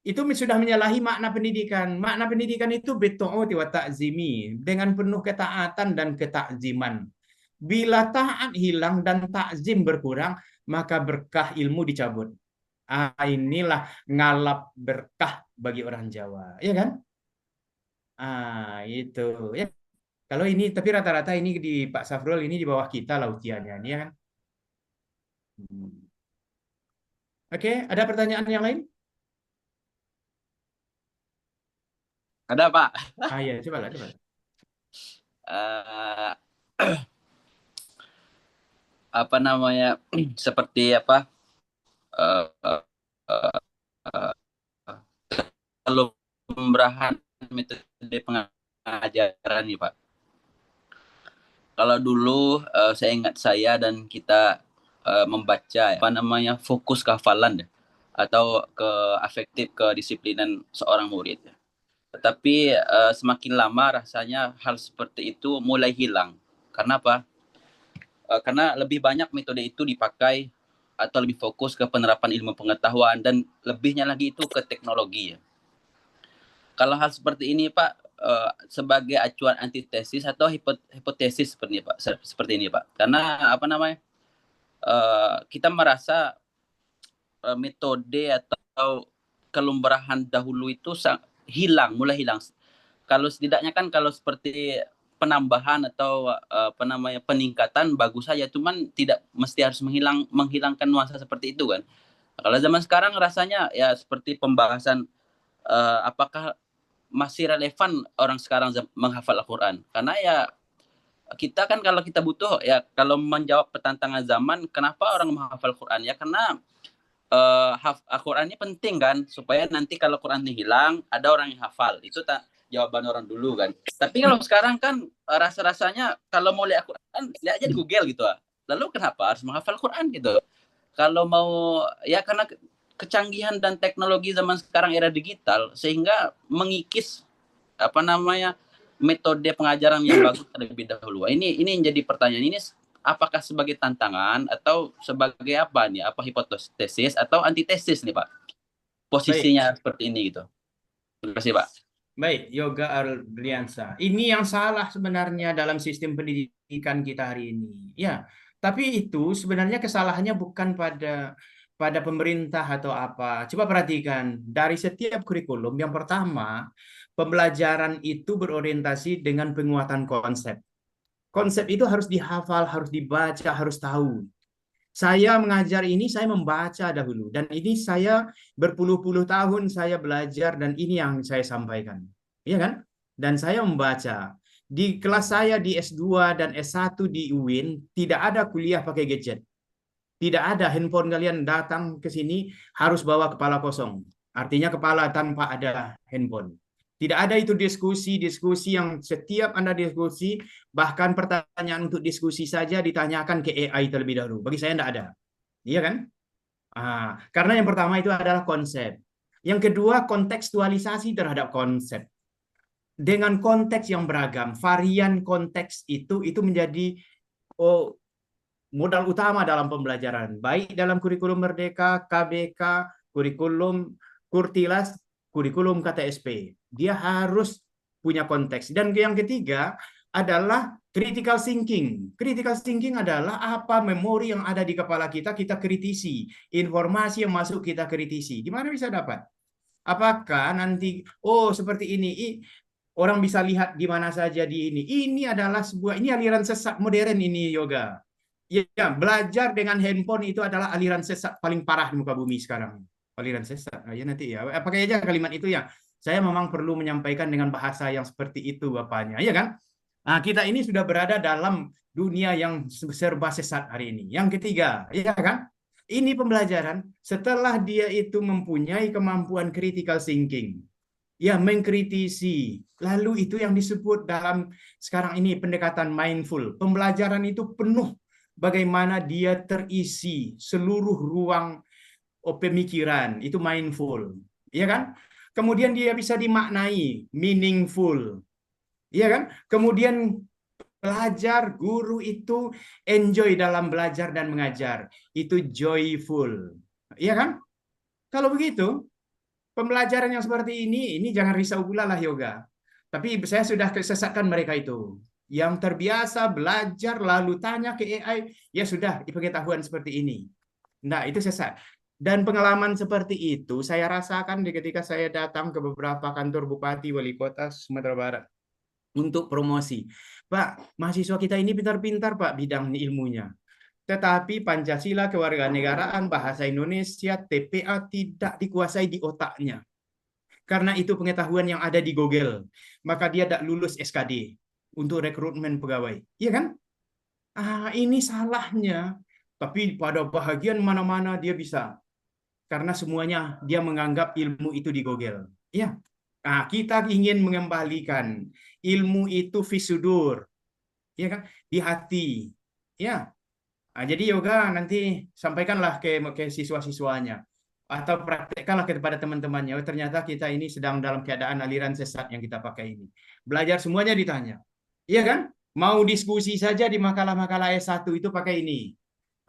Itu sudah menyalahi makna pendidikan. Makna pendidikan itu bito'oti wa ta'zimi, dengan penuh ketaatan dan ketakziman. Bila taat hilang dan takzim berkurang, maka berkah ilmu dicabut. Inilah ngalap berkah bagi orang Jawa, ya kan? Itu ya. Kalau ini, tapi rata-rata ini di Pak Safrul ini di bawah kita lah ujiannya, ini ya kan? Oke, ada pertanyaan yang lain? Ada, Pak. Iya, coba. Apa namanya, seperti apa, kalau pemberahan metode pengajaran nih Pak. Kalau dulu saya ingat saya dan kita membaca apa namanya, fokus ke hafalan atau ke afektif kedisiplinan seorang murid. Tetapi semakin lama rasanya hal seperti itu mulai hilang. Karena apa? Karena lebih banyak metode itu dipakai atau lebih fokus ke penerapan ilmu pengetahuan dan lebihnya lagi itu ke teknologi. Kalau hal seperti ini Pak, sebagai acuan antitesis atau hipotesis seperti ini Pak. Karena apa namanya, kita merasa metode atau kelumrahan dahulu itu mulai hilang. Kalau setidaknya kan kalau seperti penambahan atau apa namanya, peningkatan bagus saja, cuman tidak mesti harus menghilangkan nuansa seperti itu kan. Kalau zaman sekarang rasanya ya seperti pembahasan apakah masih relevan orang sekarang menghafal Al-Quran. Karena ya kita kan kalau kita butuh ya, kalau menjawab pertantangan zaman, kenapa orang menghafal Al-Quran? Ya karena Al-Quran ini penting kan, supaya nanti kalau Quran ini hilang, ada orang yang hafal. Itu jawaban orang dulu kan. Tapi kalau sekarang kan rasa-rasanya kalau mau lihat Al-Quran, lihat aja di Google gitu. Lalu kenapa harus menghafal Al-Quran gitu? Kalau mau, ya karena kecanggihan dan teknologi zaman sekarang era digital sehingga mengikis apa namanya, metode pengajaran yang bagus terlebih dahulu. Ini yang jadi pertanyaan, ini apakah sebagai tantangan atau sebagai apa nih? Apa hipotesis atau antitesis nih Pak? Posisinya seperti ini gitu. Terima kasih Pak. Baik, Yoga Arliansa. Ini yang salah sebenarnya dalam sistem pendidikan kita hari ini. Ya, tapi itu sebenarnya kesalahannya bukan pada pemerintah atau apa. Coba perhatikan, dari setiap kurikulum, yang pertama, pembelajaran itu berorientasi dengan penguatan konsep. Konsep itu harus dihafal, harus dibaca, harus tahu. Saya mengajar ini, saya membaca dahulu. Dan ini saya berpuluh-puluh tahun saya belajar dan ini yang saya sampaikan. Iya kan? Dan saya membaca. Di kelas saya di S2 dan S1 di UIN, tidak ada kuliah pakai gadget. Tidak ada handphone kalian datang ke sini harus bawa kepala kosong. Artinya kepala tanpa ada handphone. Tidak ada itu diskusi yang setiap Anda diskusi, bahkan pertanyaan untuk diskusi saja ditanyakan ke AI terlebih dahulu. Bagi saya tidak ada. Iya kan? Karena yang pertama itu adalah konsep. Yang kedua, kontekstualisasi terhadap konsep. Dengan konteks yang beragam, varian konteks itu menjadi modal utama dalam pembelajaran. Baik dalam kurikulum Merdeka, KBK, kurikulum Kurtilas, kurikulum KTSP. Dia harus punya konteks. Dan yang ketiga adalah critical thinking. Critical thinking adalah apa memori yang ada di kepala kita kritisi. Informasi yang masuk kita kritisi. Di mana bisa dapat? Apakah nanti, oh seperti ini, orang bisa lihat di mana saja di ini. Ini adalah ini aliran sesat modern ini yoga. Ya, belajar dengan handphone itu adalah aliran sesat paling parah di muka bumi sekarang. Aliran sesat. Ya nanti ya, pakai aja kalimat itu ya. Saya memang perlu menyampaikan dengan bahasa yang seperti itu Bapaknya, ya kan? Nah, kita ini sudah berada dalam dunia yang serba sesat hari ini. Yang ketiga, ya kan? Ini pembelajaran setelah dia itu mempunyai kemampuan critical thinking. Ya, mengkritisi. Lalu itu yang disebut dalam sekarang ini pendekatan mindful. Pembelajaran itu penuh bagaimana dia terisi seluruh ruang pemikiran. Itu mindful. Ya kan? Kemudian dia bisa dimaknai, meaningful. Iya kan? Kemudian belajar, guru itu enjoy dalam belajar dan mengajar. Itu joyful. Iya kan? Kalau begitu, pembelajaran yang seperti ini jangan risau pula lah yoga. Tapi saya sudah kesesatkan mereka itu. Yang terbiasa belajar lalu tanya ke AI, ya sudah, pengetahuan seperti ini. Nah, itu sesat. Dan pengalaman seperti itu saya rasakan ketika saya datang ke beberapa kantor bupati, wali kota Sumatera Barat untuk promosi. Pak, mahasiswa kita ini pintar-pintar Pak bidang ilmunya. Tetapi Pancasila, kewarganegaraan, bahasa Indonesia, TPA tidak dikuasai di otaknya. Karena itu pengetahuan yang ada di Google. Maka dia tidak lulus SKD untuk rekrutmen pegawai. Iya kan? Ini salahnya. Tapi pada bahagian mana-mana dia bisa. Karena semuanya dia menganggap ilmu itu di Google. Iya. Kita ingin mengembalikan ilmu itu fisudur, ya kan, di hati, ya. Jadi yoga nanti sampaikanlah ke siswa-siswanya atau praktekkanlah kepada teman-temannya. Oh, ternyata kita ini sedang dalam keadaan aliran sesat yang kita pakai ini. Belajar semuanya ditanya, iya kan? Mau diskusi saja di makalah-makalah S1 itu pakai ini.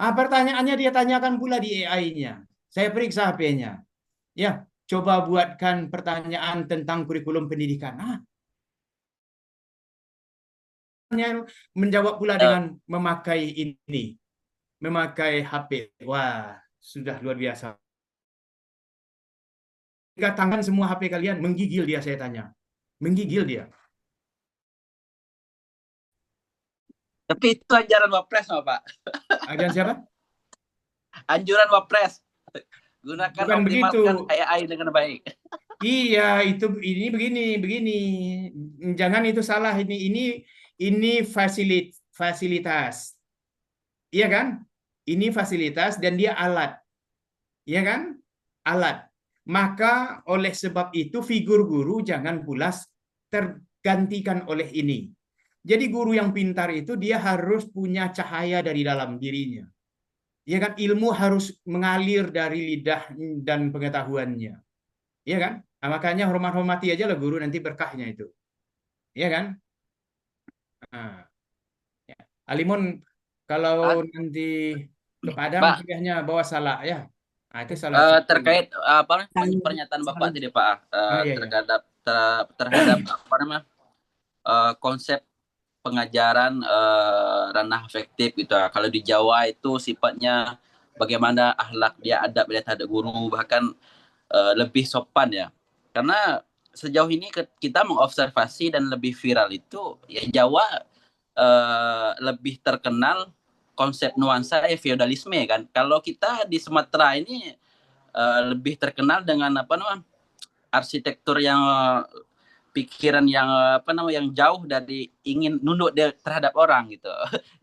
Pertanyaannya dia tanyakan pula di AI-nya. Saya periksa HP-nya. Ya, coba buatkan pertanyaan tentang kurikulum pendidikan. Menjawab pula dengan memakai ini, memakai HP. Wah, sudah luar biasa. Jika tangan semua HP kalian, menggigil dia, saya tanya. Menggigil dia. Tapi itu ajaran Wapres, Pak. Ajaran siapa? Anjuran Wapres. Gunakan, bukan begitu, optimalkan AI dengan baik. Iya, ini begini. Jangan itu salah, ini fasilitas. Iya kan? Ini fasilitas dan dia alat. Iya kan? Alat. Maka oleh sebab itu figur guru jangan pula tergantikan oleh ini. Jadi guru yang pintar itu dia harus punya cahaya dari dalam dirinya. Ya kan, ilmu harus mengalir dari lidah dan pengetahuannya. Iya kan? Makanya hormati aja lah guru, nanti berkahnya itu. Iya kan? Ya. Alimun kalau nanti ke Padang Pak, kuliahnya bawa salak ya. Itu salah satu. Terkait pernyataan Bapak tadi Pak, Iya. terhadap apa namanya konsep pengajaran ranah afektif gitu. Kalau di Jawa itu sifatnya bagaimana akhlak dia, adab dia terhadap guru, bahkan lebih sopan ya. Karena sejauh ini kita mengobservasi dan lebih viral itu ya Jawa lebih terkenal konsep nuansa feodalisme kan. Kalau kita di Sumatera ini lebih terkenal dengan apa namanya arsitektur yang pikiran yang yang jauh dari ingin nunduk terhadap orang gitu.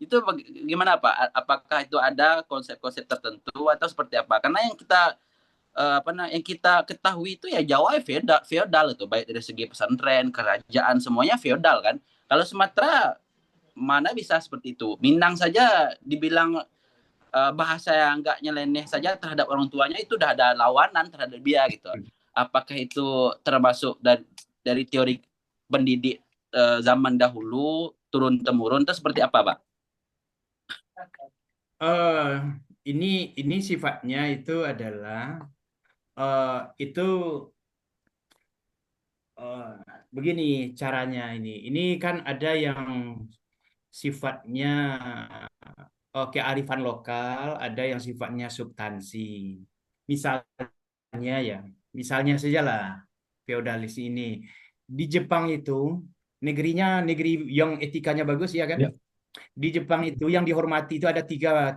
Itu gimana Pak? Apakah itu ada konsep-konsep tertentu atau seperti apa? Karena yang kita yang kita ketahui itu ya Jawa feodal itu, baik dari segi pesantren, kerajaan, semuanya feodal kan. Kalau Sumatera mana bisa seperti itu? Minang saja dibilang bahasa yang enggak nyeleneh saja terhadap orang tuanya itu udah ada lawanan terhadap dia gitu. Apakah itu termasuk dari teori pendidik zaman dahulu turun temurun itu seperti apa, Pak? Ini sifatnya itu adalah itu begini caranya ini. Ini kan ada yang sifatnya kearifan lokal, ada yang sifatnya substansi. Misalnya ya, misalnya sajalah feodalis ini di Jepang itu negerinya negeri yang etikanya bagus ya kan? Ya. Di Jepang itu yang dihormati itu ada tiga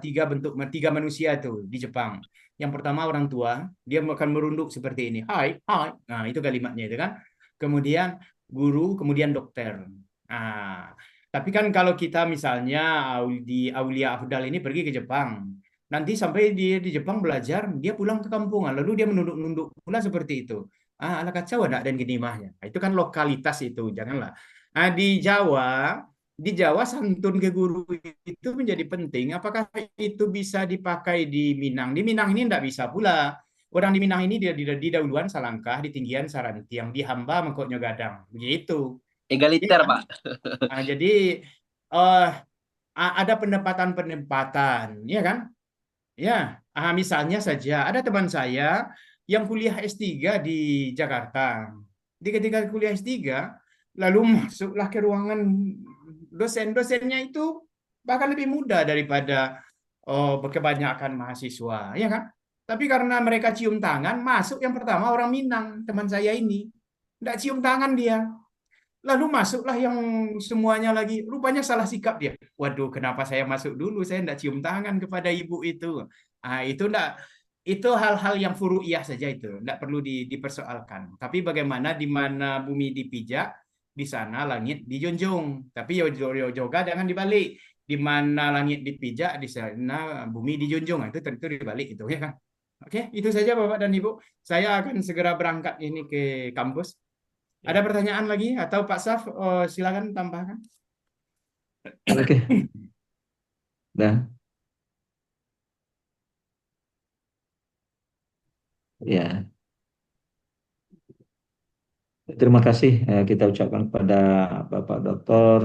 manusia itu di Jepang. Yang pertama orang tua, dia akan merunduk seperti ini, hai, hai. Nah itu kalimatnya itu kan. Kemudian guru, kemudian dokter. Nah, tapi kan kalau kita misalnya di Aulia Afdal ini pergi ke Jepang, nanti sampai dia di Jepang belajar, dia pulang ke kampungan, lalu dia menunduk-nunduk pula seperti itu. Ala kacau ada dan gini mahnya. Nah, itu kan lokalitas itu, janganlah. Nah, di Jawa santun ke guru itu menjadi penting. Apakah itu bisa dipakai di Minang? Di Minang ini tidak bisa pula. Orang di Minang ini di dahuluan salangkah, di tinggian sarantiang, di hamba mengkoknya gadang. Begitu. Egaliter, Pak. Nah, jadi ada penempatan-penempatan, ya kan? Ya, misalnya saja ada teman saya yang kuliah S3 di Jakarta. Ketika kuliah S3, lalu masuklah ke ruangan dosen-dosennya itu bahkan lebih muda daripada kebanyakan mahasiswa, ya kan? Tapi karena mereka cium tangan, masuk yang pertama orang Minang, teman saya ini. Tidak cium tangan dia. Lalu masuklah yang semuanya lagi. Rupanya salah sikap dia. Waduh, kenapa saya masuk dulu? Saya tidak cium tangan kepada ibu itu. Itu enggak. Itu hal-hal yang furu'iyah saja itu. Tidak perlu dipersoalkan. Tapi bagaimana di mana bumi dipijak, di sana langit dijunjung. Tapi yoga jangan dibalik. Di mana langit dipijak, di sana bumi dijunjung. Itu tentu dibalik itu, ya kan? Oke, itu saja Bapak dan Ibu. Saya akan segera berangkat ini ke kampus. Ada pertanyaan lagi atau Pak Saf, silakan tambahkan. Oke. Dah. Ya. Terima kasih kita ucapkan kepada Bapak Dr.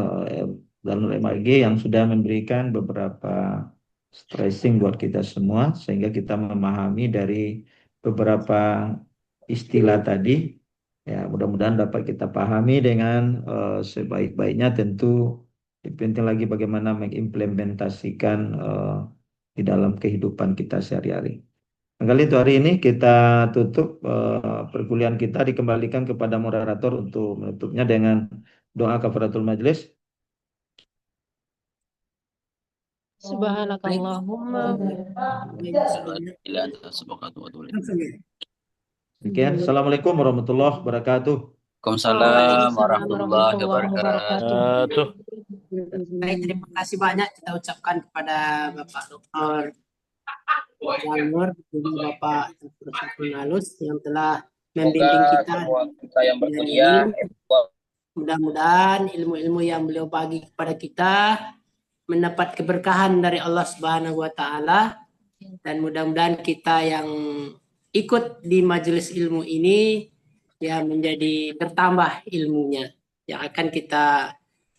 Zainur MAG yang sudah memberikan beberapa stressing buat kita semua sehingga kita memahami dari beberapa istilah tadi. Ya, mudah-mudahan dapat kita pahami dengan sebaik-baiknya. Tentu penting lagi bagaimana mengimplementasikan di dalam kehidupan kita sehari-hari. Kali itu hari ini kita tutup perkuliahan kita, dikembalikan kepada moderator untuk menutupnya dengan doa kafaratul majelis. Subhanakallahumma. Demikian. Assalamualaikum warahmatullahi wabarakatuh. Waalaikumsalam warahmatullahi wabarakatuh. Baik, terima kasih banyak kita ucapkan kepada Bapak Dr. Zainur, Bapak Dr. Nalus yang telah membimbing kita yang berkuliah. Mudah-mudahan ilmu-ilmu yang beliau bagi kepada kita mendapat keberkahan dari Allah Subhanahu wa taala, dan mudah-mudahan kita yang ikut di majelis ilmu ini ya menjadi bertambah ilmunya yang akan kita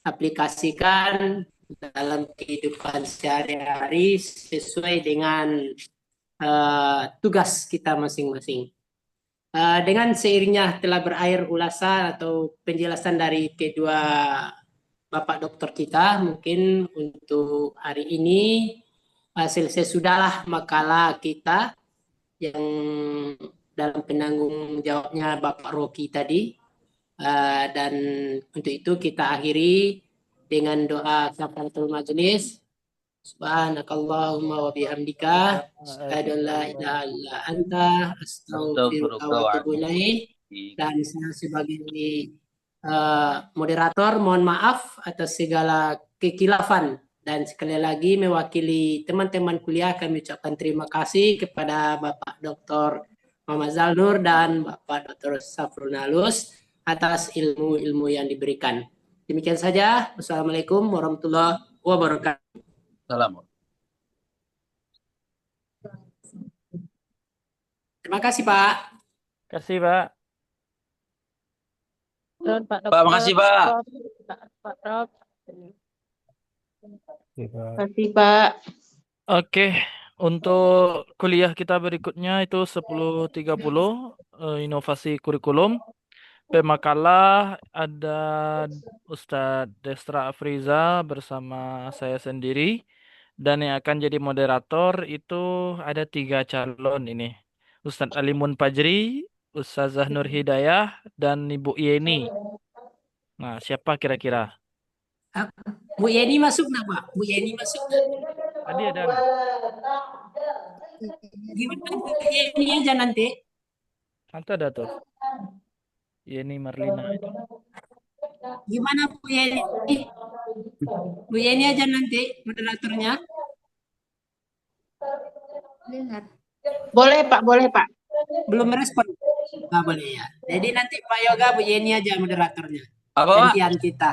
aplikasikan dalam kehidupan sehari-hari sesuai dengan tugas kita masing-masing. Dengan seiringnya telah berakhir ulasan atau penjelasan dari kedua Bapak Dokter kita, mungkin untuk hari ini selesai sudahlah makalah kita yang dalam penanggung jawabnya Bapak Rocky tadi, dan untuk itu kita akhiri dengan doa kafaratul majelis. Subhanakallahumma wa bihamdika asyhadu an la ilaha illa anta astaghfiruka wa atubu ilaik. Dan saya sebagai moderator mohon maaf atas segala kekilafan, dan sekali lagi mewakili teman-teman kuliah kami ucapkan terima kasih kepada Bapak Dr. Muhammad Zainur dan Bapak Dr. Safrul Nalus atas ilmu-ilmu yang diberikan. Demikian saja. Wassalamualaikum warahmatullahi wabarakatuh. Salam. Terima kasih, Pak. Terima kasih, Pak. Pak, makasih, Pak. Pak Rob. Terima kasih, Pak. Oke, untuk kuliah kita berikutnya itu 10.30 inovasi kurikulum. pemakalah ada Ustadz Destra Afriza bersama saya sendiri. Dan yang akan jadi moderator itu ada 3 calon ini. Ustadz Alimun Fajri, Ustazah Nur Hidayah, dan Ibu Yeni. Nah, siapa kira-kira? Bu Yeni masuk nggak, Pak? Bu Yeni masuk nggak? Tadi ada nggak? Gimana Bu Yeni aja nanti? Nanti ada tuh. Yeni Marlina. Gimana Bu Yeni? Bu Yeni aja nanti moderatornya. Dengar. Boleh Pak, boleh Pak. Belum respon. Nggak boleh ya. Jadi nanti Pak Yoga, Bu Yeni aja moderatornya. Apa, Pak? Gantian kita.